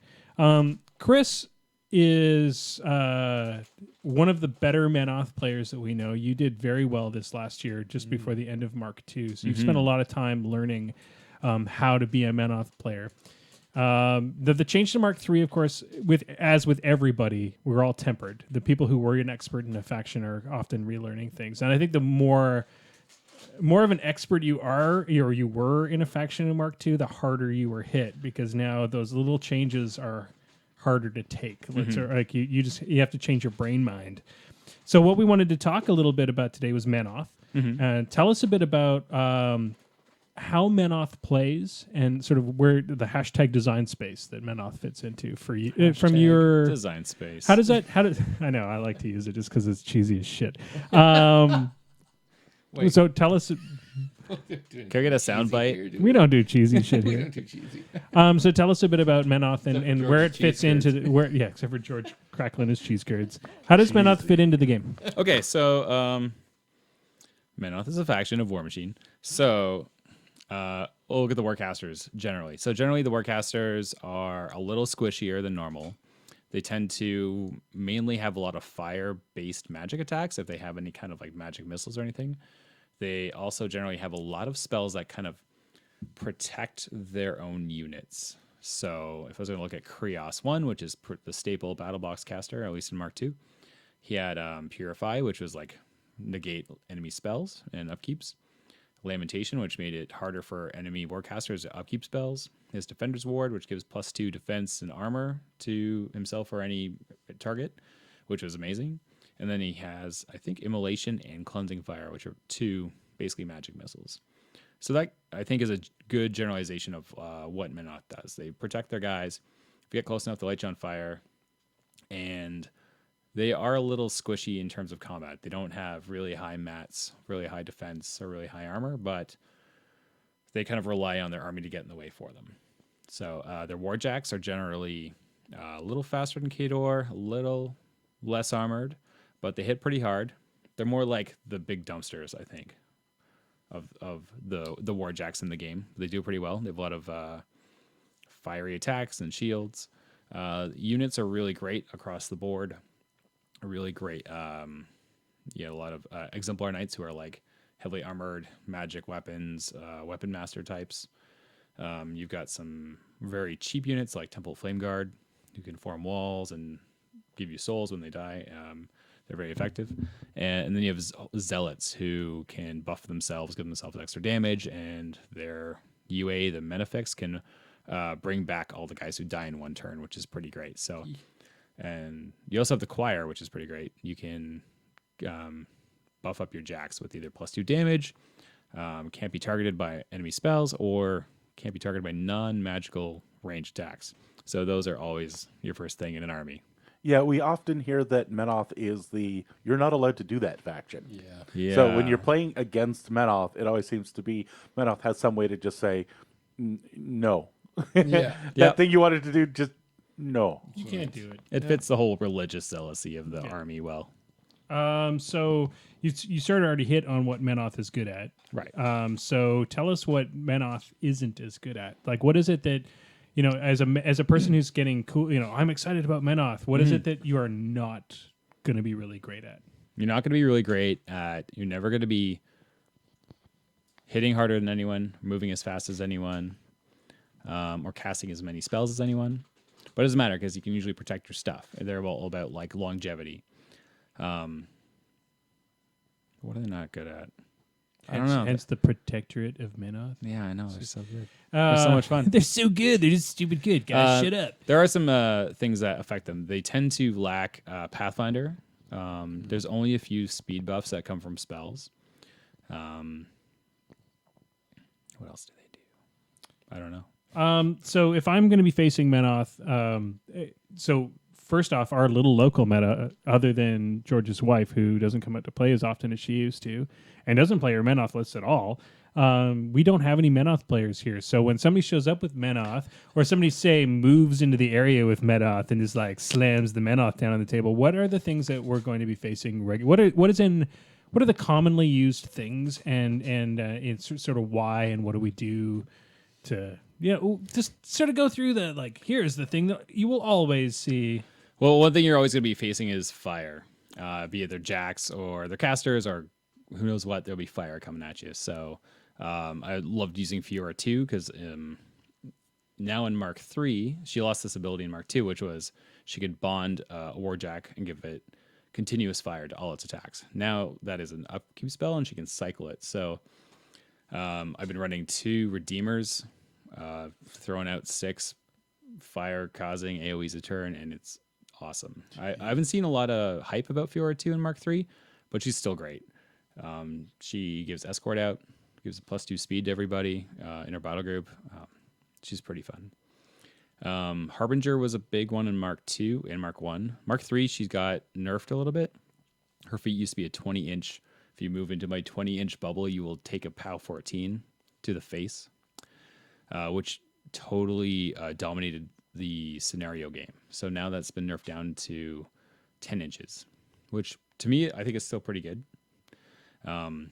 Chris is one of the better Menoth players that we know. You did very well this last year, just before the end of Mark II. So you've spent a lot of time learning how to be a Menoth player. The change to Mark III, of course, as with everybody, we're all tempered. The people who were an expert in a faction are often relearning things. And I think the more of an expert you are, or you were in a faction in Mark II, the harder you were hit, because now those little changes are harder to take. Like you have to change your brain mind. So what we wanted to talk a little bit about today was Menoth. Tell us a bit about how Menoth plays and sort of where the hashtag design space that Menoth fits into for you from your design space. How does I know I like to use it just because it's cheesy as shit. So tell us. Can I get a soundbite? We don't do cheesy shit here. We don't do cheesy. So tell us a bit about Menoth and where it fits into except for George crackling his cheese curds. How does Menoth fit into the game? Okay, so Menoth is a faction of War Machine. So we'll look at the Warcasters generally. So generally the Warcasters are a little squishier than normal. They tend to mainly have a lot of fire-based magic attacks if they have any kind of like magic missiles or anything. They also generally have a lot of spells that kind of protect their own units. So if I was going to look at Krios 1, which is the staple battle box caster, at least in Mark II, he had Purify, which was like negate enemy spells and upkeeps. Lamentation, which made it harder for enemy warcasters to upkeep spells. His Defender's Ward, which gives +2 defense and armor to himself or any target, which was amazing. And then he has, I think, Immolation and Cleansing Fire, which are 2 basically magic missiles. So that, I think, is a good generalization of what Menoth does. They protect their guys. If you get close enough, they light you on fire. And they are a little squishy in terms of combat. They don't have really high mats, really high defense, or really high armor, but they kind of rely on their army to get in the way for them. So their Warjacks are generally a little faster than Khador, a little less armored, but they hit pretty hard. They're more like the big dumpsters, I think, of the Warjacks in the game. They do pretty well. They have a lot of fiery attacks and shields. Units are really great across the board. Really great. A lot of Exemplar Knights who are like heavily armored magic weapons, weapon master types. You've got some very cheap units like Temple Flame Guard who can form walls and give you souls when they die. They're very effective. And then you have Zealots who can buff themselves, give themselves extra damage, and their UA, the Menafix, can bring back all the guys who die in one turn, which is pretty great. So, and you also have the Choir, which is pretty great. You can buff up your jacks with either +2 damage, can't be targeted by enemy spells, or can't be targeted by non-magical ranged attacks. So those are always your first thing in an army. Yeah, we often hear that Menoth is you're not allowed to do that faction. Yeah. So when you're playing against Menoth, it always seems to be Menoth has some way to just say, no. Yeah. That thing you wanted to do, just no. You can't do it. It fits the whole religious zealousy of the army well. So you sort of already hit on what Menoth is good at. Right. So tell us what Menoth isn't as good at. Like, what is it that, as a person who's getting cool, I'm excited about Menoth. What is it that you are not going to be really great at? You're not going to be really great at. You're never going to be hitting harder than anyone, moving as fast as anyone, or casting as many spells as anyone. But it doesn't matter because you can usually protect your stuff. They're all about like longevity. What are they not good at? I don't know. Hence the Protectorate of Menoth. Yeah, I know. They're so good. They're so much fun. They're so good. They're just stupid good. Guys, shut up. There are some things that affect them. They tend to lack Pathfinder. There's only a few speed buffs that come from spells. What else do they do? I don't know. So if I'm going to be facing Menoth, so first off, our little local meta, other than George's wife, who doesn't come out to play as often as she used to, and doesn't play her Menoth list at all, we don't have any Menoth players here. So when somebody shows up with Menoth, or somebody, say, moves into the area with Menoth and just like slams the Menoth down on the table, what are the things that we're going to be facing? What are the commonly used things, and it's sort of why, and what do we do to just sort of go through the, like, here's the thing that you will always see. Well, one thing you're always going to be facing is fire, be it their jacks or their casters or who knows what. There'll be fire coming at you. So I loved using Fiora 2 because now in Mark 3, she lost this ability in Mark 2, which was she could bond a warjack and give it continuous fire to all its attacks. Now that is an upkeep spell and she can cycle it. So I've been running 2 Redeemers, throwing out 6 fire causing AoEs a turn, and it's awesome. I haven't seen a lot of hype about Fiora 2 in Mark 3, but she's still great. She gives escort out, gives a +2 speed to everybody in her battle group. She's pretty fun. Harbinger was a big one in Mark 2 and Mark 1. Mark 3, she's got nerfed a little bit. Her feet used to be a 20-inch. If you move into my 20-inch bubble, you will take a POW 14 to the face, which totally dominated the scenario game. So now that's been nerfed down to 10 inches, which to me, I think is still pretty good. One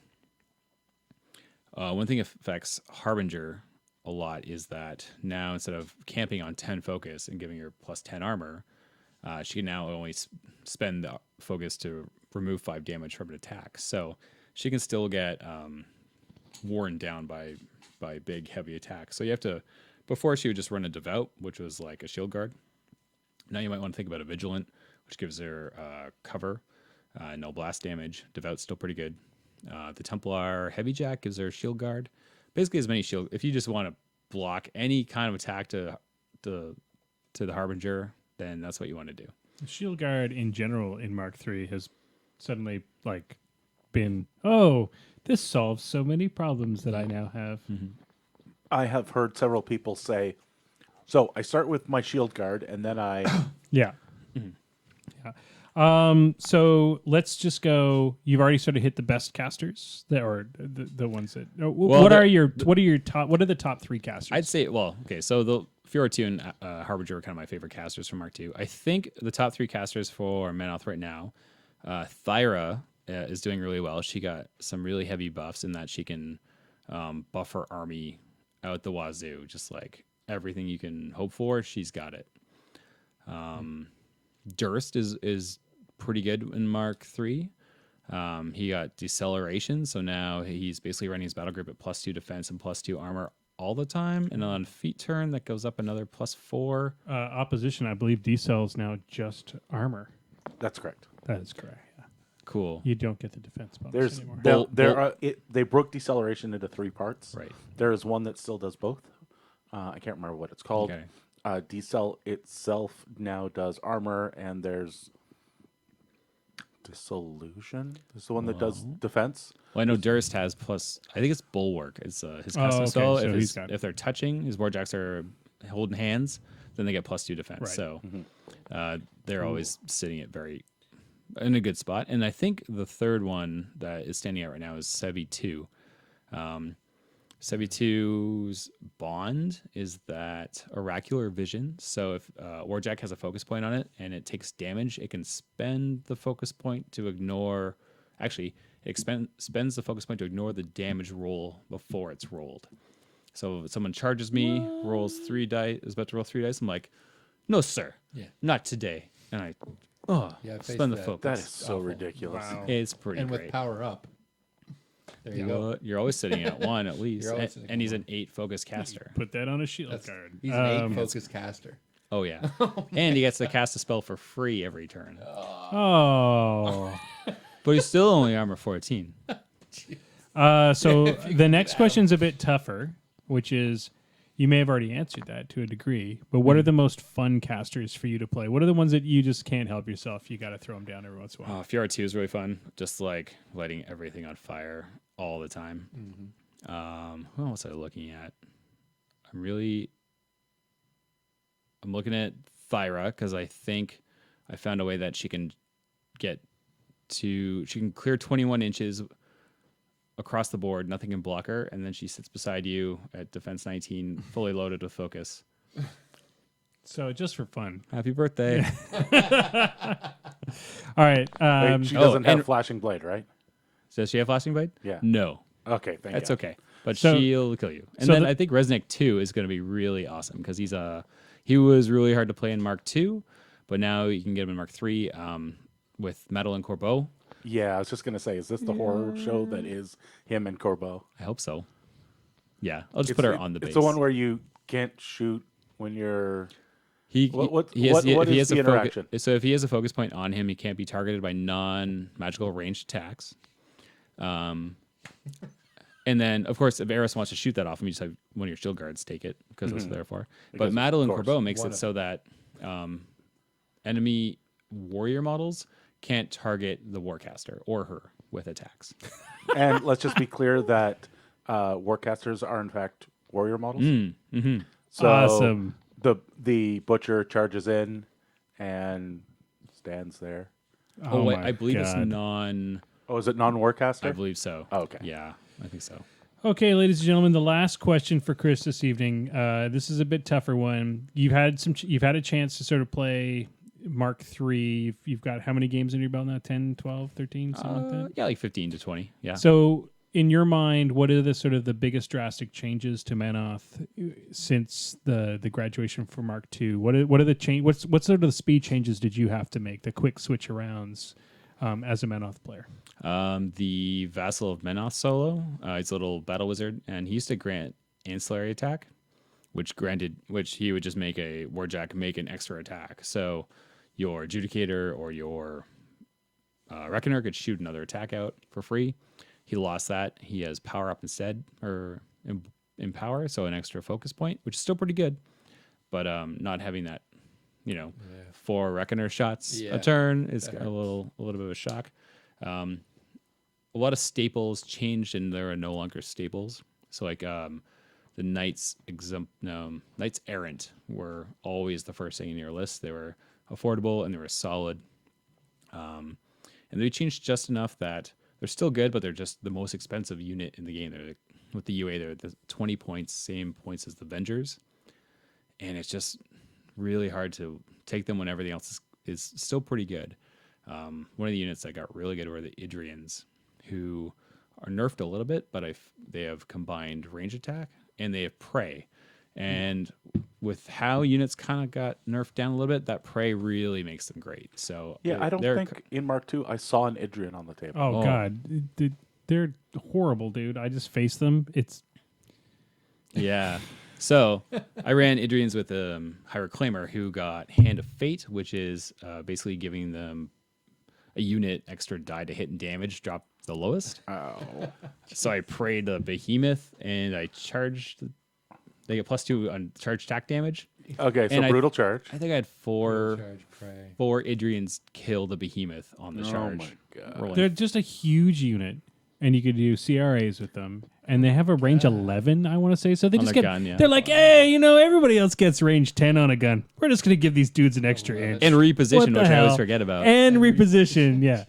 thing that affects Harbinger a lot is that now instead of camping on 10 focus and giving her +10 armor, she can now only spend the focus to remove 5 damage from an attack. So she can still get worn down by big heavy attacks. So you have to, before she would just run a Devout, which was like a shield guard. Now you might want to think about a Vigilant, which gives her cover, no blast damage. Devout's still pretty good. The Templar Heavy Jack gives her shield guard. Basically as many shield. If you just want to block any kind of attack to the Harbinger, then that's what you want to do. Shield guard in general in Mark 3 has suddenly been, this solves so many problems that I now have. Mm-hmm. I have heard several people say, so I start with my shield guard and then I... Yeah. Yeah. So let's just go. You've already sort of hit the best casters, or the ones that. What are the top 3 casters? I'd say, so the Fiora 2 and Harbinger are kind of my favorite casters from Mark 2. I think the top 3 casters for Menoth right now, Thyra is doing really well. She got some really heavy buffs in that she can buff her army out the wazoo, just like everything you can hope for. She's got it. Durst is pretty good in Mark 3. He got deceleration, so now he's basically running his battle group at +2 defense and +2 armor all the time. And on feet turn, that goes up another +4. Opposition, I believe, decels now just armor. That's correct. That is correct. Yeah. Cool. You don't get the defense bonus anymore. They broke deceleration into 3 parts. Right. There is one that still does both. I can't remember what it's called. Okay. Decel itself now does armor, and there's Dissolution. This is the one that does defense. Well, I know Durst has I think it's Bulwark. It's his custom spell. So If they're touching, his warjacks are holding hands, then they get +2 defense. Right. So they're always sitting at in a good spot. And I think the third one that is standing out right now is Sevi 2. Sevi 2's bond is that oracular vision. So if Warjack has a focus point on it and it takes damage, it can spend the focus point to ignore. Actually, it spends the focus point to ignore the damage roll before it's rolled. So if someone charges me, rolls 3 dice, is about to roll 3 dice, I'm like, no, sir, not today. And I spend the focus. That is so ridiculous. Wow. It's pretty And great. with power up. There you go. You're always sitting at 1 at least. You're always sitting And at he's an 8 focus caster. Put that on a shield card. He's an 8 focus caster. Oh, yeah. And he gets to cast a spell for free every turn. Oh. But he's still only armor 14. So the next question's a bit tougher, which is, you may have already answered that to a degree, but what are the most fun casters for you to play? What are the ones that you just can't help yourself? You got to throw them down every once in a while. Fiora 2 is really fun. Just like lighting everything on fire all the time. Who else was I looking at? I'm looking at Thyra because I think I found a way that she can clear 21 inches across the board, nothing can block her, and then she sits beside you at defense 19, fully loaded with focus. So just for fun. Happy birthday. All right. Wait, she doesn't have flashing blade, right? Does she have flashing blade? Yeah. No. Okay, That's okay. But So- she'll kill you. And so then the- I think Resnick 2 is going to be really awesome because he was really hard to play in Mark 2, but now you can get him in Mark 3 with Metal and Corbeau. Yeah, I was just gonna say, is this the horror show that is him and Corbeau? I hope so. Yeah, I'll just put her on the base. It's the one where you can't shoot when you're. He What has is the a interaction? So if he has a focus point on him, he can't be targeted by non-magical ranged attacks. And then, of course, if Eris wants to shoot that off him, you just have one of your shield guards take it because that's what they're for. But Metal and Corbeau makes it so that enemy warrior models can't target the warcaster or her with attacks. And let's just be clear that warcasters are in fact warrior models. So Awesome. the butcher charges in and stands there. Oh, wait, my I believe it's God. non. Oh, is it non-warcaster? I believe so. Oh, okay. Yeah, I think so. Okay, ladies and gentlemen, the last question for Chris this evening. This is a bit tougher one. You've had a chance to sort of play Mark III. You've got how many games in your belt now? 10, 12, 13, something like that? Yeah, like 15 to 20. Yeah. So, in your mind, what are the biggest drastic changes to Manoth since the graduation from Mark II? What are the change? What sort of the speed changes did you have to make? The quick switch arounds as a Manoth player. The Vassal of Menoth solo. He's a little battle wizard, and he used to grant ancillary attack, which he would just make a Warjack make an extra attack. So your Adjudicator or your Reckoner could shoot another attack out for free. He lost that. He has power up instead, or in power, so an extra focus point, which is still pretty good. But not having that, 4 Reckoner shots a turn is a little bit of a shock. A lot of staples changed, and there are no longer staples. So like the Knights Errant were always the first thing in your list. They were affordable and they were solid. And they changed just enough that they're still good, but they're just the most expensive unit in the game. They're with the UA, they're the 20 points, same points as the Avengers. And it's just really hard to take them when everything else is still pretty good. One of the units that got really good were the Idrians, who are nerfed a little bit, but they have combined range attack and they have prey. And with how units kind of got nerfed down a little bit, that prey really makes them great. So Yeah, I don't think in Mark II I saw an Idrian on the table. Oh, God. They're horrible, dude. I just face them. It's yeah. So I ran Idrians with High Reclaimer, who got Hand of Fate, which is basically giving them a unit extra die to hit and damage, drop the lowest. Oh. So I prayed the Behemoth, and I charged. They get +2 on charge attack damage. Okay, so And brutal charge. I think I had four Charge prey. Idrians kill the Behemoth on the charge. Oh my God. rolling they're just a huge unit. and you could do CRAs with them. And they have a range 11, I want to say. So they On just their get, gun, yeah. they're like, hey, everybody else gets range 10 on a gun. We're just going to give these dudes an extra inch. And What reposition, the which I hell? always forget about. And reposition, yeah.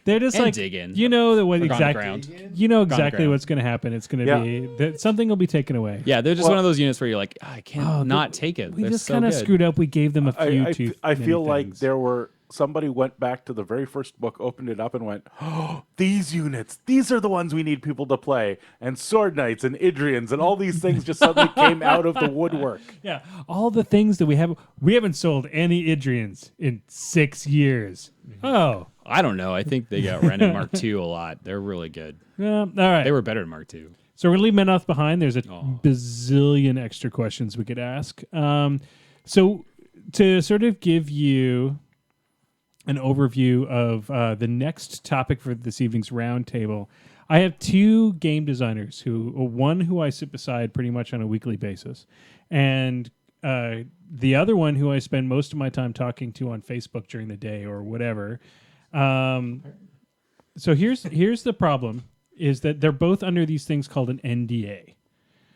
They're just And like, dig in. you know what Or gone exactly, ground. you know exactly ground. what's going to happen. It's going to Yeah. be that something will be taken away. Yeah, they're just one of those units where you're like, I can't not take it. We They're just so kind of good. screwed up. We gave them a few I, too. I many feel like things. there were somebody went back to the very first book, opened it up, and went, "Oh, these units, these are the ones we need people to play." And Sword Knights and Idrians and all these things just suddenly came out of the woodwork. Yeah, all the things that we haven't sold any Idrians in 6 years. Oh, I don't know. I think they got Ren and Mark II a lot. They're really good. all right. They were better than Mark II. So we're gonna leave Menoth behind. There's a bazillion extra questions we could ask. So to sort of give you an overview of the next topic for this evening's roundtable, I have two game designers one who I sit beside pretty much on a weekly basis, and the other one who I spend most of my time talking to on Facebook during the day or whatever. So here's the problem: is that they're both under these things called an NDA,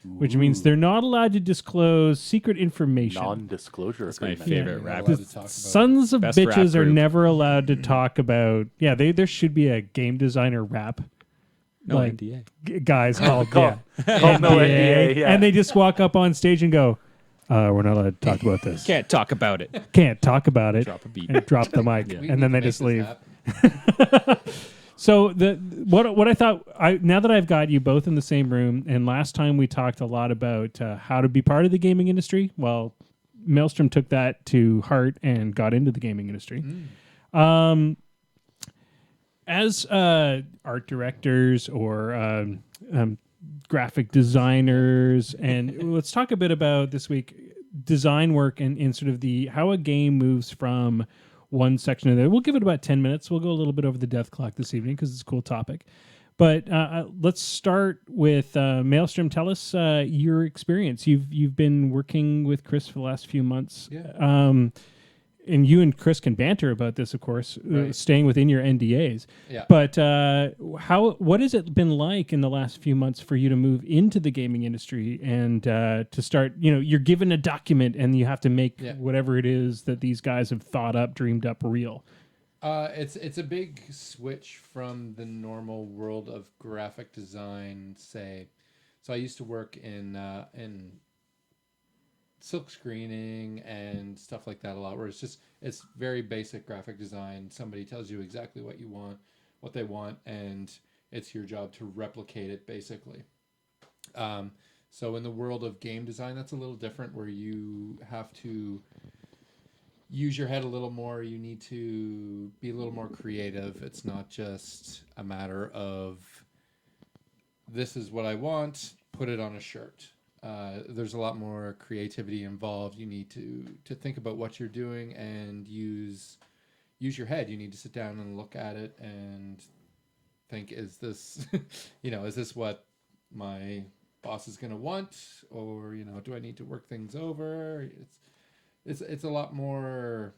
which means they're not allowed to disclose secret information. Non-disclosure That's my agreement. favorite You're rap. not allowed to talk about Sons of Best rap bitches are group. never allowed to talk about. Yeah, there should be a game designer rap. No like, NDA. Guys called Called no NDA, yeah. and they just walk up on stage and go, "We're not allowed to talk about this. Can't talk about it. Can't talk about it." Drop a beat. And drop the mic, We and then need they to just make leave. this happen. So what I thought, now that I've got you both in the same room, and last time we talked a lot about how to be part of the gaming industry. Well, Maelstrom took that to heart and got into the gaming industry. As art directors or graphic designers, and let's talk a bit about this week design work and sort of how a game moves from one section of there. We'll give it about 10 minutes. We'll go a little bit over the death clock this evening because it's a cool topic. But let's start with Maelstrom. Tell us your experience. You've been working with Chris for the last few months. Yeah. And you and Chris can banter about this, of course, Right. staying within your NDAs. Yeah. But what has it been like in the last few months for you to move into the gaming industry and to start? You're given a document and you have to make whatever it is that these guys have thought up, dreamed up, real. It's a big switch from the normal world of graphic design. Say, so I used to work in silk screening and stuff like that a lot, where it's very basic graphic design. Somebody tells you exactly what they want, and it's your job to replicate it basically. So in the world of game design, that's a little different, where you have to use your head a little more. You need to be a little more creative. It's not just a matter of, this is what I want, put it on a shirt. There's a lot more creativity involved. You need to think about what you're doing and use your head. You need to sit down and look at it and think, is this, is this what my boss is going to want? Or, do I need to work things over? It's a lot more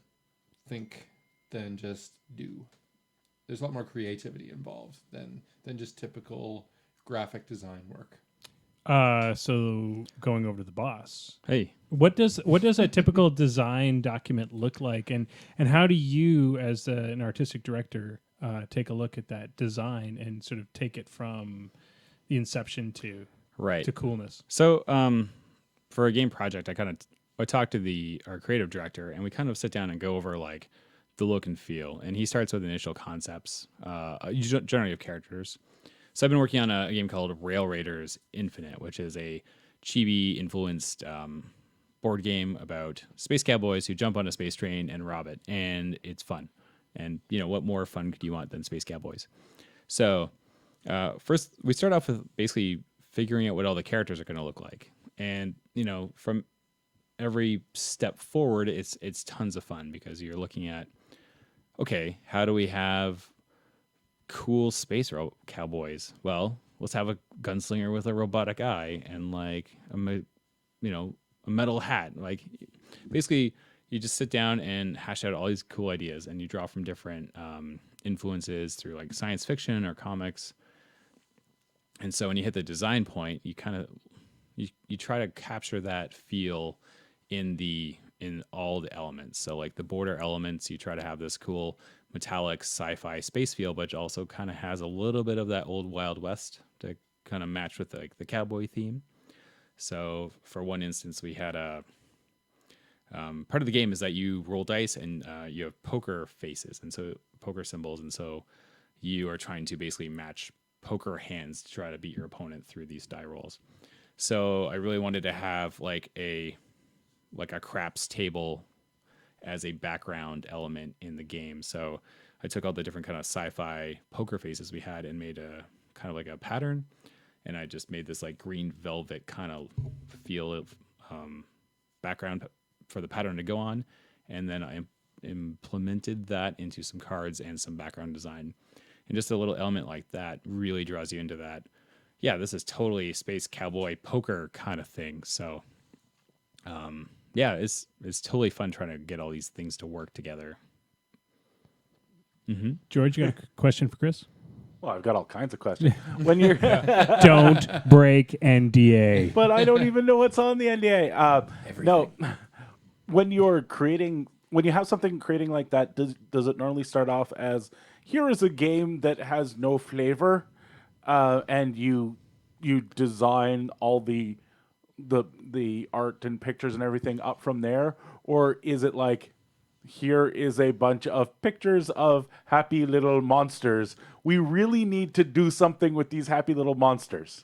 think than just do. There's a lot more creativity involved than just typical graphic design work. So going over to the boss. Hey, What does a typical design document look like, and how do you, as an artistic director, take a look at that design and sort of take it from the inception to coolness? So for a game project, I talked to our creative director, and we kind of sit down and go over like the look and feel. And he starts with initial concepts, generally of characters. So I've been working on a game called Rail Raiders Infinite, which is a chibi-influenced board game about space cowboys who jump on a space train and rob it, and it's fun. And what more fun could you want than space cowboys? So first, we start off with basically figuring out what all the characters are going to look like, and from every step forward, it's tons of fun because you're looking at, okay, how do we have cool space cowboys? Well, let's have a gunslinger with a robotic eye and like a metal hat. Like basically you just sit down and hash out all these cool ideas, and you draw from different influences through like science fiction or comics. And so when you hit the design point, you kind of you try to capture that feel in all the elements. So like the border elements, you try to have this cool metallic sci-fi space feel, but it also kind of has a little bit of that old Wild West to kind of match with like the cowboy theme. So for one instance, we had a part of the game is that you roll dice and you have poker faces, and so poker symbols, and so you are trying to basically match poker hands to try to beat your opponent through these die rolls. So I really wanted to have like a craps table as a background element in the game. So I took all the different kind of sci-fi poker faces we had and made a kind of like a pattern, and I just made this like green velvet kind of feel of background for the pattern to go on, and then I implemented that into some cards and some background design. And just a little element like that really draws you into that. Yeah, this is totally space cowboy poker kind of thing. So, yeah, it's totally fun trying to get all these things to work together. Mm-hmm. George, you got a question for Chris? Well, I've got all kinds of questions. When you're don't break NDA, but I don't even know what's on the NDA. No, when you're creating, when you have something creating like that, does it normally start off as, here is a game that has no flavor, and you design all the art and pictures and everything up from there? Or is it like, here is a bunch of pictures of happy little monsters, we really need to do something with these happy little monsters?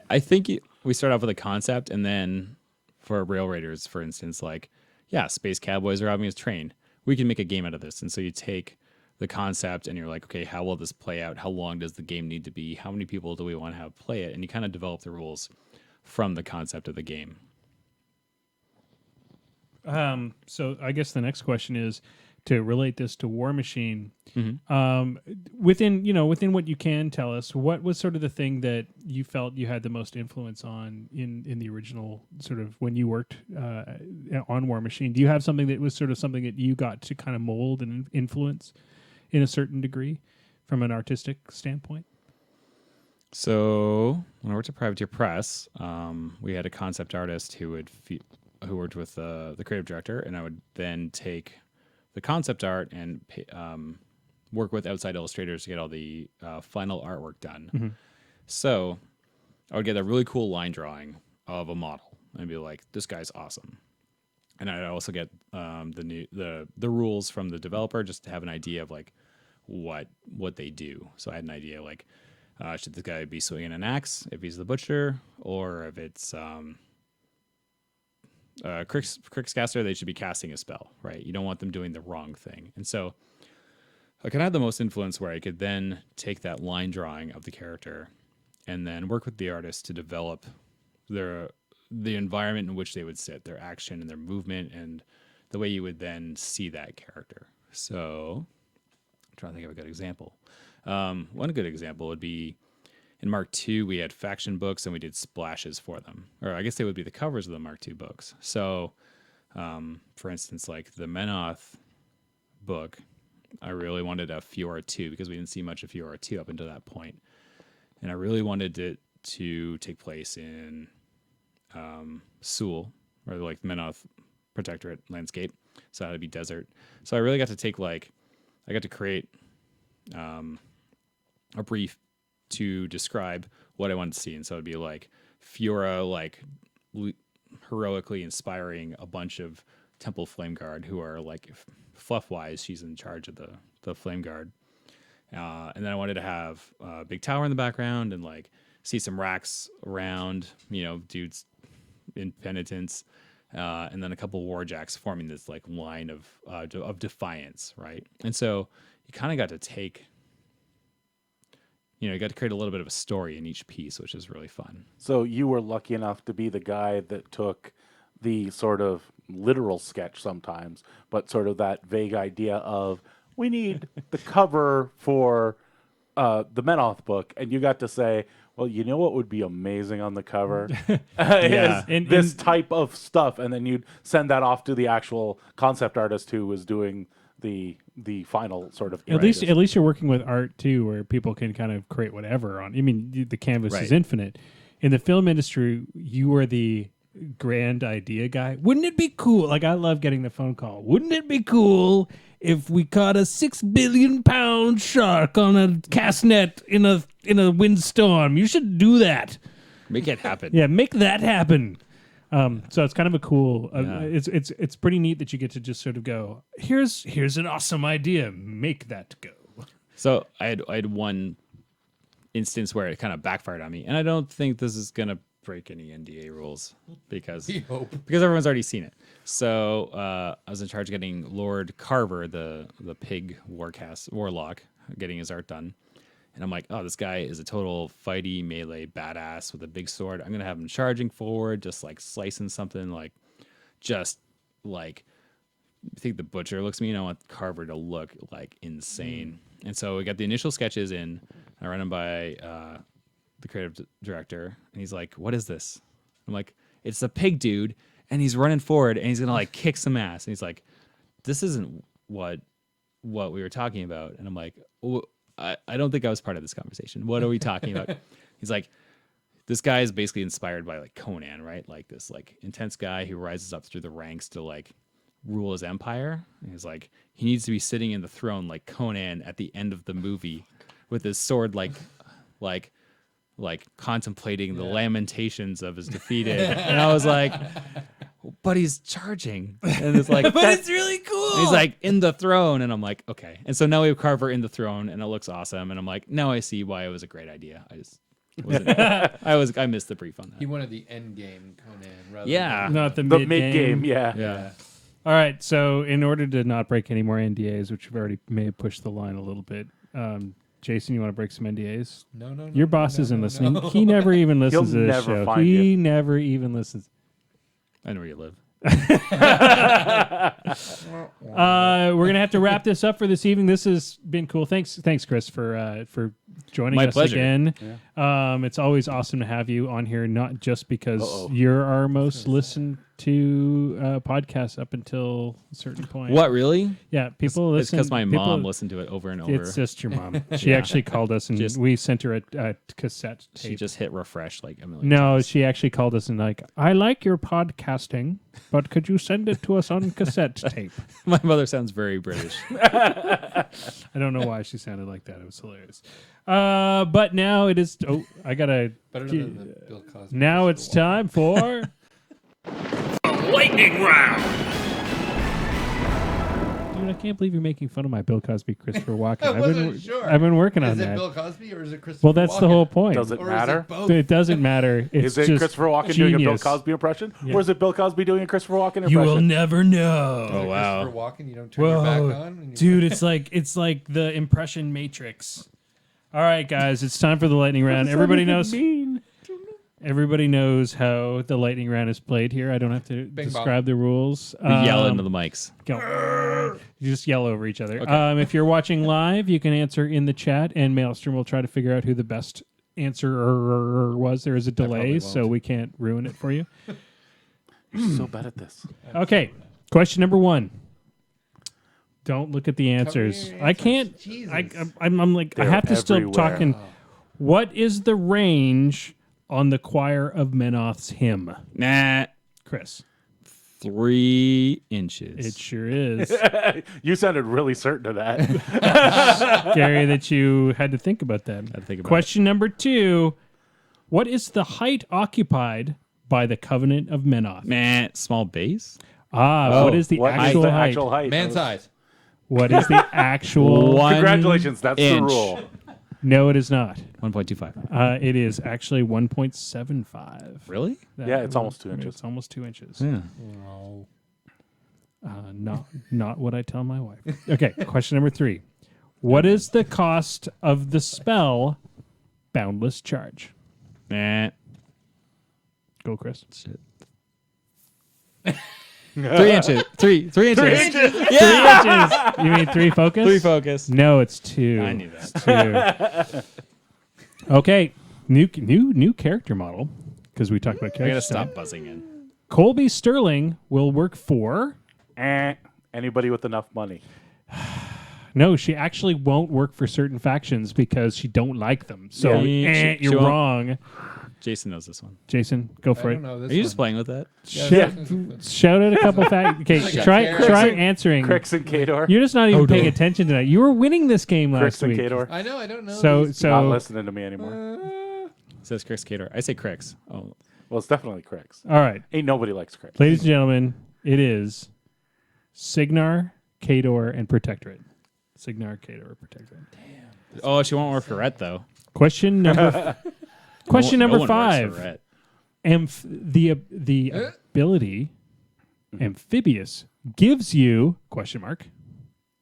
I think we start off with a concept, and then for Rail Raiders, for instance, like, yeah, space cowboys are robbing a train. We can make a game out of this. And so you take the concept and you're like, okay, how will this play out? How long does the game need to be? How many people do we want to have play it? And you kind of develop the rules from the concept of the game. So I guess the next question is to relate this to War Machine. Mm-hmm. Within what you can tell us, what was sort of the thing that you felt you had the most influence on in the original, sort of when you worked on War Machine? Do you have something that was sort of something that you got to kind of mold and influence in a certain degree from an artistic standpoint? So when I worked at Privateer Press, we had a concept artist who worked with the creative director, and I would then take the concept art and work with outside illustrators to get all the final artwork done. Mm-hmm. So I would get a really cool line drawing of a model and be like, this guy's awesome. And I'd also get the rules from the developer just to have an idea of like what they do. So I had an idea like, should this guy be swinging an axe if he's the butcher, or if it's Crickscaster, they should be casting a spell, right? You don't want them doing the wrong thing. And so I could have the most influence where I could then take that line drawing of the character and then work with the artist to develop the environment in which they would sit, their action and their movement, and the way you would then see that character. So I'm trying to think of a good example. One good example would be in Mark II, we had faction books and we did splashes for them. Or I guess they would be the covers of the Mark II books. So, for instance, like the Menoth book, I really wanted a Fiora 2 because we didn't see much of Fiora 2 up until that point. And I really wanted it to take place in Sewell, or like Menoth Protectorate landscape. So it had to be desert. So I really got to create a brief to describe what I wanted to see. And so it'd be like Fiora, like heroically inspiring a bunch of Temple Flame Guard who are like fluff wise, she's in charge of the Flame Guard. And then I wanted to have a big tower in the background and like see some racks around, dudes in penitence. And then a couple warjacks forming this like line of defiance, right? And so you kind of got to take, you got to create a little bit of a story in each piece, which is really fun. So you were lucky enough to be the guy that took the sort of literal sketch sometimes, but sort of that vague idea of, we need the cover for the Menoth book, and you got to say, well, you know what would be amazing on the cover? This type of stuff, and then you'd send that off to the actual concept artist who was doing the the final sort of. At least you're working with art too, where people can kind of create whatever on. I mean, the canvas is infinite. In the film industry, you are the grand idea guy. Wouldn't it be cool? Like, I love getting the phone call. Wouldn't it be cool if we caught a 6 billion pound shark on a cast net in a windstorm? You should do that. Make it happen. Yeah, make that happen. So it's kind of a cool. It's pretty neat that you get to just sort of go. Here's an awesome idea. Make that go. So I had one instance where it kind of backfired on me, and I don't think this is gonna break any NDA rules because everyone's already seen it. So I was in charge of getting Lord Carver, the pig warlock, getting his art done. And I'm like, oh, this guy is a total fighty melee badass with a big sword. I'm gonna have him charging forward, just like slicing something, I think the butcher looks at me, and I want Carver to look like insane. And so we got the initial sketches in. I ran them by the creative director, and he's like, "What is this?" I'm like, "It's a pig dude, and he's running forward, and he's gonna like kick some ass." And he's like, "This isn't what we were talking about." And I'm like, I don't think I was part of this conversation. What are we talking about? He's like, this guy is basically inspired by like Conan, right? Like this like intense guy who rises up through the ranks to like rule his empire. And he's like, he needs to be sitting in the throne like Conan at the end of the movie with his sword like contemplating the lamentations of his defeated. And I was like, but he's charging. And it's like, but it's really cool. He's like in the throne. And I'm like, okay. And so now we have Carver in the throne, and it looks awesome. And I'm like, now I see why it was a great idea. I just wasn't, I missed the brief on that. He wanted the end game Conan rather than not the mid game. game. Yeah. All right. So in order to not break any more NDAs, which you've already may have pushed the line a little bit, Jason, you want to break some NDAs? No. Your boss isn't listening. No. He never even listens to this show. He never even listens. I know where you live. We're gonna have to wrap this up for this evening. This has been cool. Thanks, Chris, for joining us again. Yeah. It's always awesome to have you on here, not just because you're our most listened to podcast up until a certain point. What, really? Yeah, people listen. It's because my mom listened to it over and over. It's just your mom. She actually called us, and we sent her a cassette tape. She just hit refresh like a million times. She actually called us and like, I like your podcasting, but could you send it to us on cassette tape? My mother sounds very British. I don't know why she sounded like that. It was hilarious. But now it is. Oh, I gotta. Better than the Bill Cosby. Now it's time for lightning round. Dude, I can't believe you're making fun of my Bill Cosby, Christopher Walken. I wasn't sure. I've been working on that. Is it Bill Cosby or is it Christopher Walken? Well, that's the whole point. Does it matter? Is it both? It doesn't matter. It's is it just Christopher Walken genius. doing a Bill Cosby impression, or is it Bill Cosby doing a Christopher Walken impression? You will never know. Oh wow! Christopher Walken, you don't turn your back on, dude. It's like the impression matrix. All right, guys, it's time for the lightning round. Everybody knows how the lightning round is played here. I don't have to describe the rules. We yell into the mics. You just yell over each other. Okay. If you're watching live, you can answer in the chat, and Maelstrom will try to figure out who the best answer was. There is a delay, so we can't ruin it for you. You're so bad at this. Okay, question number 1. Don't look at the answers. I can't. I'm like, I have to still talking. What is the range on the choir of Menoth's hymn? Nah. Chris. 3 inches. It sure is. You sounded really certain of that. Scary that you had to think about that. Question number 2. What is the height occupied by the Covenant of Menoth? Small base? What is the actual height? Man size. What is the actual... Congratulations, that's inch. the rule. No, it is not. 1.25. It is actually 1.75. Really? Yeah, it's almost 2 inches. It's almost 2 inches. Yeah. Not what I tell my wife. Okay, question number 3. What is the cost of the spell Boundless Charge? Nah. Go, Chris. Shit. 3 inches. 3 inches. 3 inches. 3 inches. You mean 3 focus? 3 focus. No, it's 2. I knew that. It's 2. Okay, new character model, because we talked about character. I gotta stop buzzing in. Colby Sterling will work for Anybody with enough money. No, she actually won't work for certain factions because she don't like them. So Yeah. you're wrong. Jason knows this one. Jason, go for I it. don't know this Are you just one. playing with that? Shout out a couple facts. Okay, try answering. Crix and Kador. You're just not even paying attention tonight. You were winning this game last Crix and week. Kador. I know. I don't know. So these. Not listening to me anymore. It says Crix Cater. I say Crix. Oh, Well, it's definitely Crix. all right, Ain't nobody likes Crix. ladies and gentlemen, it is Signar, Kador, and Protectorate. Signar, Kador, Protectorate. oh, she won't work for Rhett though. Question number. Question No number one works for 5. Rhett. The ability amphibious gives you question mark.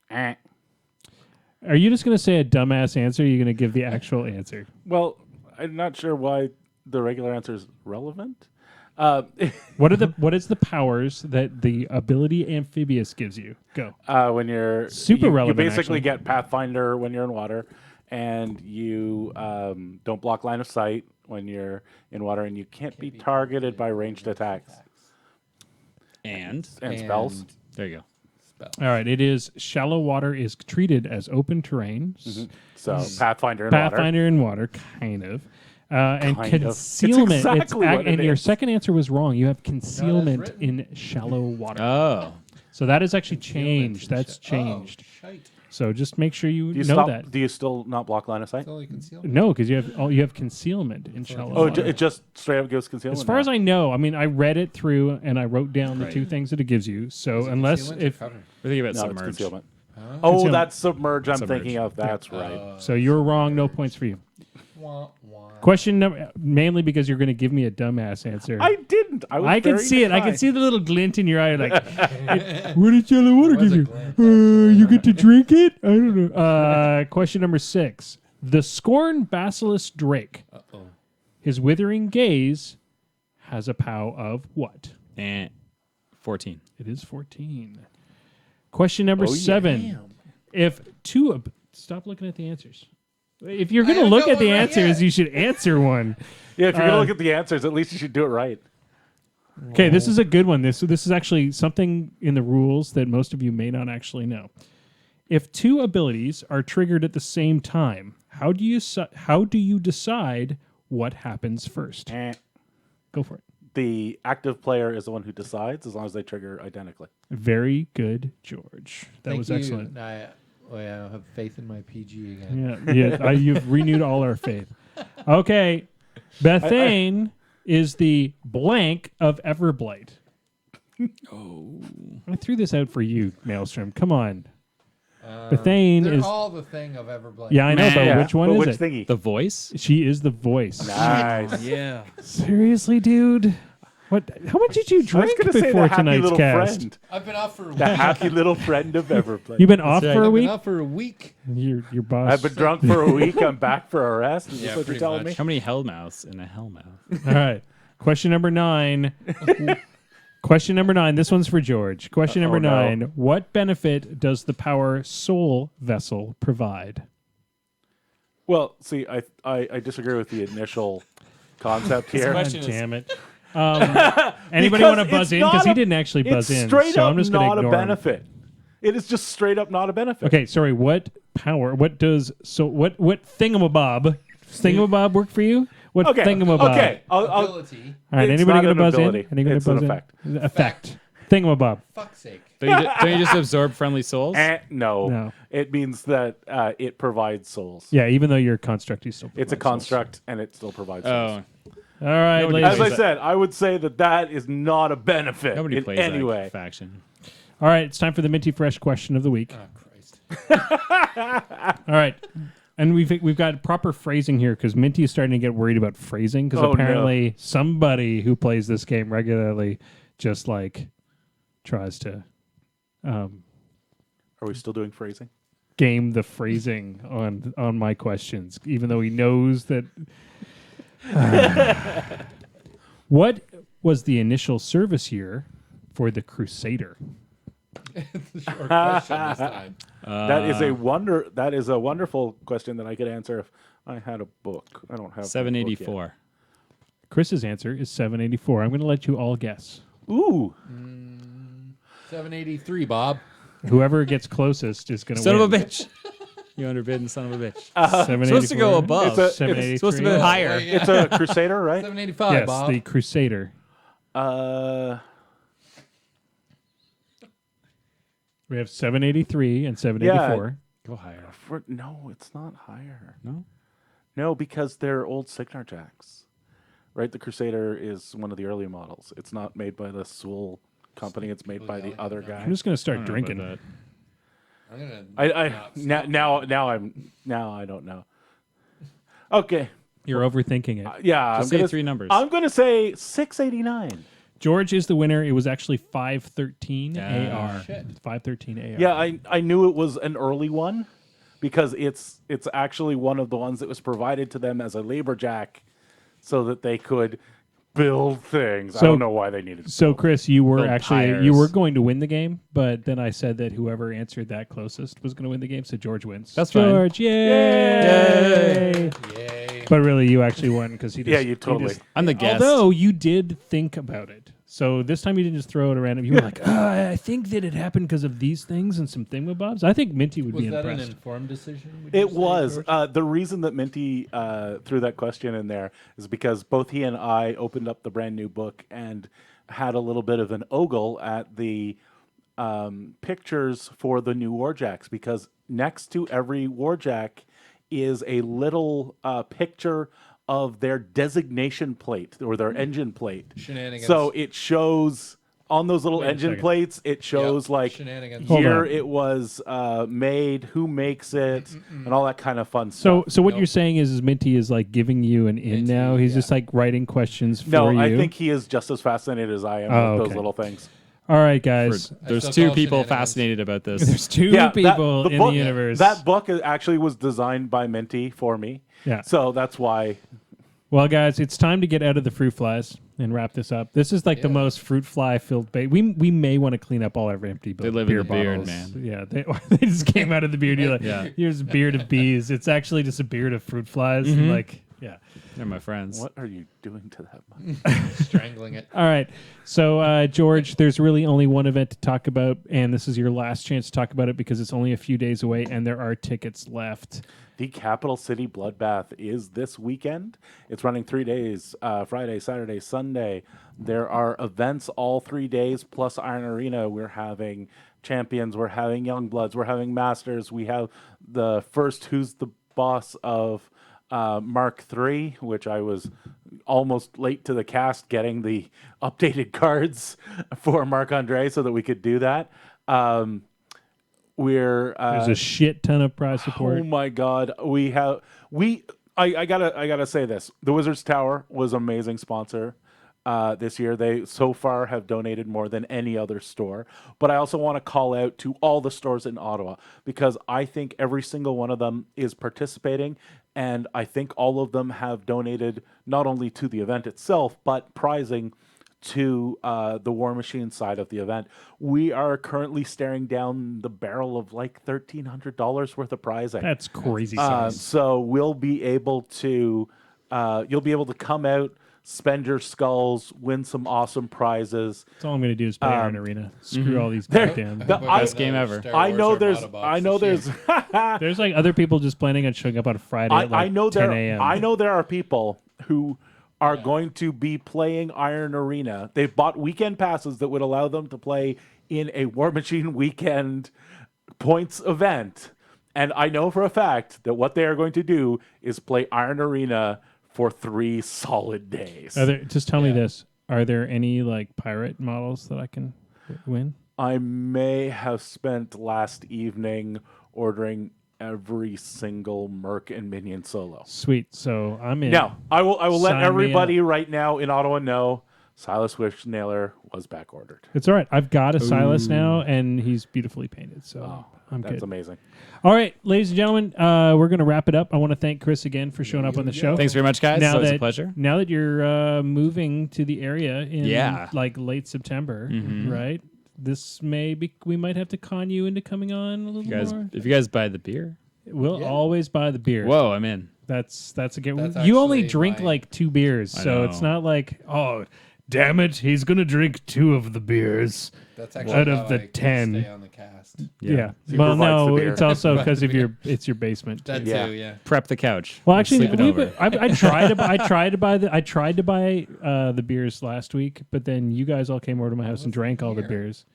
Eh. Are you just going to say a dumbass answer? Or are you going to give the actual answer? Well, I'm not sure why the regular answer is relevant. What is the powers that the ability amphibious gives you? Go. When you're Super you relevant, basically actually. get Pathfinder when you're in water, and you don't block line of sight when you're in water, and you can't be targeted by ranged attacks And and spells. there you go. All right. It is shallow water is treated as open terrain. So Pathfinder in water. Pathfinder in water, kind of. And Kind of. concealment. It's exactly what it and your is. second answer was wrong. You have concealment written. in shallow water. Oh, So that is actually changed. That's changed. Oh, shite. So just make sure you Do you know stop? that. Do you still not block line of sight? It's only concealed. No, because you have concealment in shallow Oh, water. it just straight up gives concealment. As far as I know, I mean, I read it through and I wrote down the Right. two things that it gives you. So unless Concealment or if cover? we're thinking about no, it's submerged. concealment. Huh? Oh, Concealment. that's submerge. I'm Submerge. thinking of. That's right. so you're wrong, no points for you. Wah, wah. Question number mainly because you're going to give me a dumbass answer. I didn't. I was I can very see it. I can kind. see the little glint in your eye. Like, what did shallow water was give a you? glint, You get to drink it? I don't know. Question number 6. The Scorn Basilisk Drake, Uh-oh. his withering gaze, has a POW of what? And 14. It is 14. Question number Oh, 7. If two... Stop looking at the answers. If you're going to haven't look got at the one right answers, yet. you should answer one. Yeah, if you're gonna look at the answers, at least you should do it right. Okay, this is a good one. This is actually something in the rules that most of you may not actually know. If two abilities are triggered at the same time, how do you decide what happens first? Eh. Go for it. The active player is the one who decides, as long as they trigger identically. Very good, George. That Thank was you. excellent. I have faith in my PG again. Yeah. You've renewed all our faith. Okay, Bethane is the blank of Everblight. I threw this out for you, Maelstrom. Come on. Bethane They're is. all the thing of Everblight. Yeah, I know, but Yeah, which one but is which it? thingy? The voice? She is the voice. Nice. Yeah. Seriously, dude? What? How much did you I was drink gonna say before the happy tonight's little cast? friend. I've been off for a week. The happy little friend of Everplay. You've been off right. for a I've been week. off for a week. Your boss. I've been drunk for a week. I'm back for a rest. Is Yeah, this what you're pretty telling much. me? How many hellmouths in a hellmouth? All right. Question number 9. Question number 9. This one's for George. Question number no. 9. What benefit does the power Soul Vessel provide? Well, see, I disagree with the initial concept here. question God is- damn it. Anybody Because want to buzz it's in? not Because he a- didn't actually buzz It's in. straight so up I'm just going not to a ignore him. benefit. It is just straight up not a benefit. Okay, sorry. What power? What thingamabob? Thingamabob work for you? What Okay. thingamabob? Okay. I'll, Ability. All right. It's Anybody not going an to buzz ability. in? Anybody It's buzz an in? effect. Effect. Thingamabob. Fuck's sake. Don't you just absorb friendly souls? no. No. It means that it provides souls. Yeah, even though you're a construct, you still. It's a provide souls. construct, and it still provides souls. Oh, All right, Nobody ladies. As I that. said, I would say that is not a benefit nobody in plays any that way. faction. All right, it's time for the Minty Fresh question of the week. Oh, Christ. All right, and we've got proper phrasing here because Minty is starting to get worried about phrasing because Oh, no. apparently somebody who plays this game regularly just like tries to Are we still doing phrasing? game the phrasing on my questions, even though he knows that. What was the initial service year for the Crusader? Short question this time. That is a wonderful question that I could answer if I had a book. I don't have a book 784. Chris's answer is 784. I'm going to let you all guess. yet. Ooh, 783, Bob. whoever gets closest is going to Son win. of a bitch. You underbidden son of a bitch. 784. Supposed to go above. It's It's supposed to be higher. It's a Crusader, right? 785, Yes, Bob. the Crusader. We have 783 and 784. Go higher. No, it's not higher. No? No, because they're old Signar Jacks, right? The Crusader is one of the early models. It's not made by the Sewell company. It's made by the other guy. I'm just going to I start don't know drinking. about I'm gonna Now I don't know. Okay. You're overthinking it. Yeah, Just say 3 numbers. I'm gonna say 689. George is the winner. It was actually 513 AR. shit. 513 AR. Yeah, I knew it was an early one because it's actually one of the ones that was provided to them as a labor jack so that they could build things. I So- don't know why they needed to So, build. Chris, you were Build actually tires. you were going to win the game, but then I said that whoever answered that closest was going to win the game, so George wins. That's fine. George, yay! Yay. But really, you actually won because he just Yeah, you totally. I'm the guest. Although you did think about it. So this time you didn't just throw it around. You were like, I think that it happened because of these things and some thingamabobs. I think Minty would Was be that impressed. an informed decision? would you It say, was. George? The reason that Minty threw that question in there is because both he and I opened up the brand new book and had a little bit of an ogle at the pictures for the new Warjacks, because next to every Warjack is a little picture of their designation plate or their engine plate. Shenanigans. So it shows on those little Wait a engine second. plates, it shows like Shenanigans. Hold here on. it was made, who makes it, and all that kind of fun So stuff. so what Nope. you're saying is Minty is like giving you an in Minty, now. He's yeah. just like writing questions for No, you. I think he is just as fascinated as I am Oh, with okay. those little things. All right, guys. There's still 2 call people shenanigans. fascinated about this. There's 2 Yeah, people in book, the universe. That book actually was designed by Minty for me. Yeah. So that's why. Well, guys, it's time to get out of the fruit flies and wrap this up. This is like the Yeah. most fruit fly filled bait. We may want to clean up all our empty They live in beer the beard, bottles. man. Yeah, they just came out of the beard. You're like, Yeah. here's a beard of bees. It's actually just a beard of fruit flies. Mm-hmm. Like, yeah. They're my friends. What are you doing to that mug? Strangling it. All right. So, George, there's really only one event to talk about, and this is your last chance to talk about it because it's only a few days away and there are tickets left. The Capital City Bloodbath is this weekend. It's running 3 days, Friday, Saturday, Sunday. There are events all 3 days, plus Iron Arena. We're having champions, we're having young bloods, we're having masters. We have the first Who's the Boss of Mark III, which I was almost late to the cast getting the updated cards for Marc Andre so that we could do that. There's a shit ton of prize support. Oh my god, I gotta say this. The Wizards Tower was an amazing sponsor this year. They so far have donated more than any other store. But I also want to call out to all the stores in Ottawa because I think every single one of them is participating, and I think all of them have donated not only to the event itself but prizing to the War Machine side of the event. We are currently staring down the barrel of like $1,300 worth of prizing. That's crazy size. So we'll be able to, you'll be able to come out, spend your skulls, win some awesome prizes. That's all I'm going to do is play Iron Arena. Screw all these There- goddamn. the- Best game ever. Star I Wars know Armada there's, box I know this there's, year. There's like other people just planning on showing up on Friday at like I know 10 there, a.m. I know there are people who are going to be playing Iron Arena. They've bought weekend passes that would allow them to play in a War Machine weekend points event. And I know for a fact that what they are going to do is play Iron Arena for 3 solid days. Just tell me this. Are there any like pirate models that I can win? I may have spent last evening ordering every single Merc and Minion solo. Sweet. So I'm in. Now, I will let Sign me everybody right now in Ottawa know Silas Wishnailer was back ordered. It's all right. I've got a Silas now, and he's beautifully painted. So I'm That's good. amazing. All right, ladies and gentlemen, we're going to wrap it up. I want to thank Chris again for showing up on the show. Thanks very much, guys. Now It's always that, a pleasure. Now that you're moving to the area in like late September, right? This may be, we might have to con you into coming on a little more. If you guys buy the beer, We'll always buy the beer. whoa, I'm in. That's a good. That's You only actually drink my- like 2 beers, so it's know. not like, oh, damn it, he's gonna drink 2 of the beers. That's actually Out of how the I can 10. stay on the cast. guest. Yeah. He Well, provides the no, beer. it's also because of it's your basement. That Yeah. too, yeah. Prep the couch. Well, actually, Sleep it over. I tried to buy the beers last week, but then you guys all came over to my house and drank all the here. beers.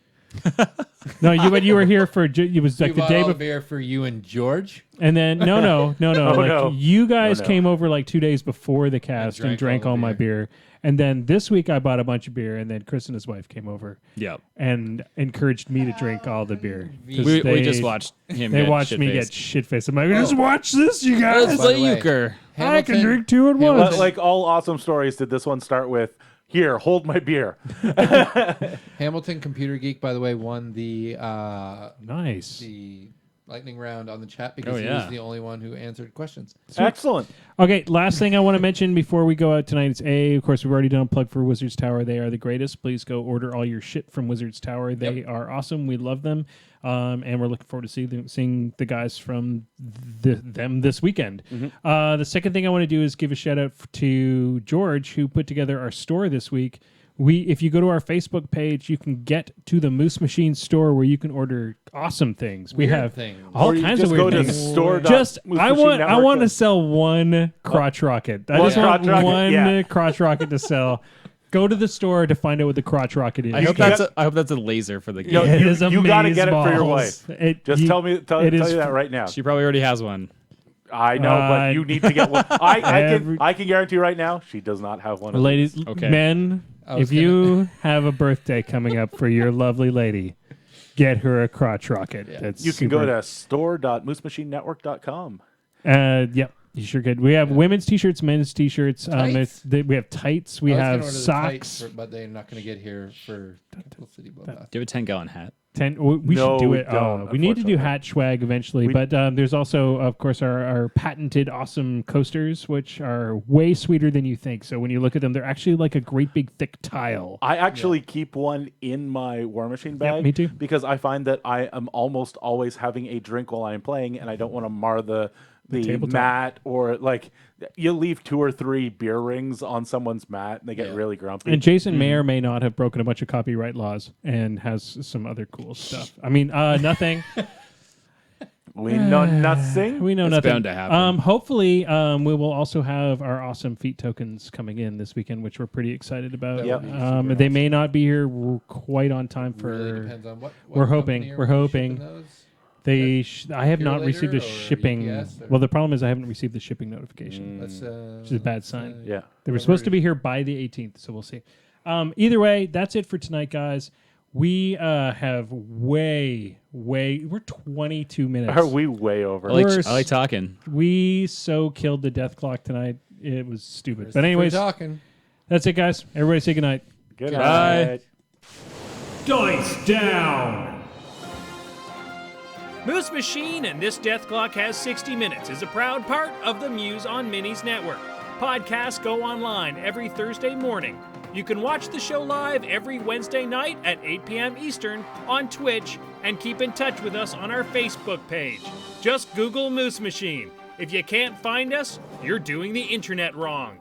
No, you were here for it was like You the bought day all the before, beer for you and George. and then no, like no. you guys Oh, no. came over like 2 days before the cast and drank all my beer. And then this week I bought a bunch of beer, and then Chris and his wife came over Yep. and encouraged me to drink all the beer. 'Cause We just watched him. They get watched me get shit-faced. shit faced. I'm like, just watch this, you guys. It's By a the way, euchre. I can Hamilton- drink two at once. Like all awesome stories, did this one start with, here, hold my beer? Hamilton Computer Geek, by the way, won the Nice. lightning round on the chat because he yeah. was the only one who answered questions. Excellent. Okay, last thing I want to mention before we go out tonight is of course, we've already done a plug for Wizards Tower. They are the greatest. Please go order all your shit from Wizards Tower. They are awesome. We love them. And we're looking forward to seeing the guys from them this weekend. The second thing I want to do is give a shout out to George, who put together our store this week. If you go to our Facebook page, you can get to the Moose Machine store where you can order awesome things. We Weird have things. all Or you kinds just of go weird to things. store. I want to sell one crotch rocket. I One just want crotch rocket, one yeah. crotch rocket to sell. Go to the store to find out what the crotch rocket is. I hope that's a laser for the game. No, It is you got to amazeballs. get it for your wife. Just tell you is that right now. She probably already has one. I know, but you need to get one. I can guarantee right now she does not have one. Of Ladies, these. Okay. men, if you have a birthday coming up for your lovely lady, get her a crotch rocket. That's You can go to store.moosemachinenetwork.com. Yep, you sure could. We have women's t-shirts, men's t-shirts. Tights? We have tights. We I was have gonna order the socks. tights but they're not going to get here for Capital City. Blah, blah. Do you have a 10-gallon hat? We No, should do we it. don't, We need to do unfortunately. hat swag eventually, but there's also, of course, our patented awesome coasters, which are way sweeter than you think. So when you look at them, they're actually like a great big thick tile. I actually keep one in my War Machine bag. me too. Because I find that I am almost always having a drink while I am playing, and I don't want to mar the tabletop. mat, or like you leave 2 or 3 beer rings on someone's mat and they get really grumpy. And Jason may or may not have broken a bunch of copyright laws and has some other cool stuff. I mean, nothing. We know nothing. We know It's nothing. bound to happen. Hopefully, we will also have our awesome feat tokens coming in this weekend, which we're pretty excited about. Yep. They may not be here quite on time for. Really depends on what we're company hoping. are We're shipping hoping. those. I have not Purelator received a or shipping. UPS or- Well, the problem is I haven't received the shipping notification, That's, which is a bad sign. Yeah. They were supposed to be here by the 18th, so we'll see. Either way, that's it for tonight, guys. We have we're 22 minutes. Are we way over? I like talking. We so killed the death clock tonight. It was stupid. First But anyways, talking. that's it, guys. Everybody say goodnight. Good Bye. night. Dice down! Moose Machine and This Death Clock Has 60 Minutes is a proud part of the Muse on Minis network. Podcasts go online every Thursday morning. You can watch the show live every Wednesday night at 8 p.m. Eastern on Twitch and keep in touch with us on our Facebook page. Just Google Moose Machine. If you can't find us, you're doing the internet wrong.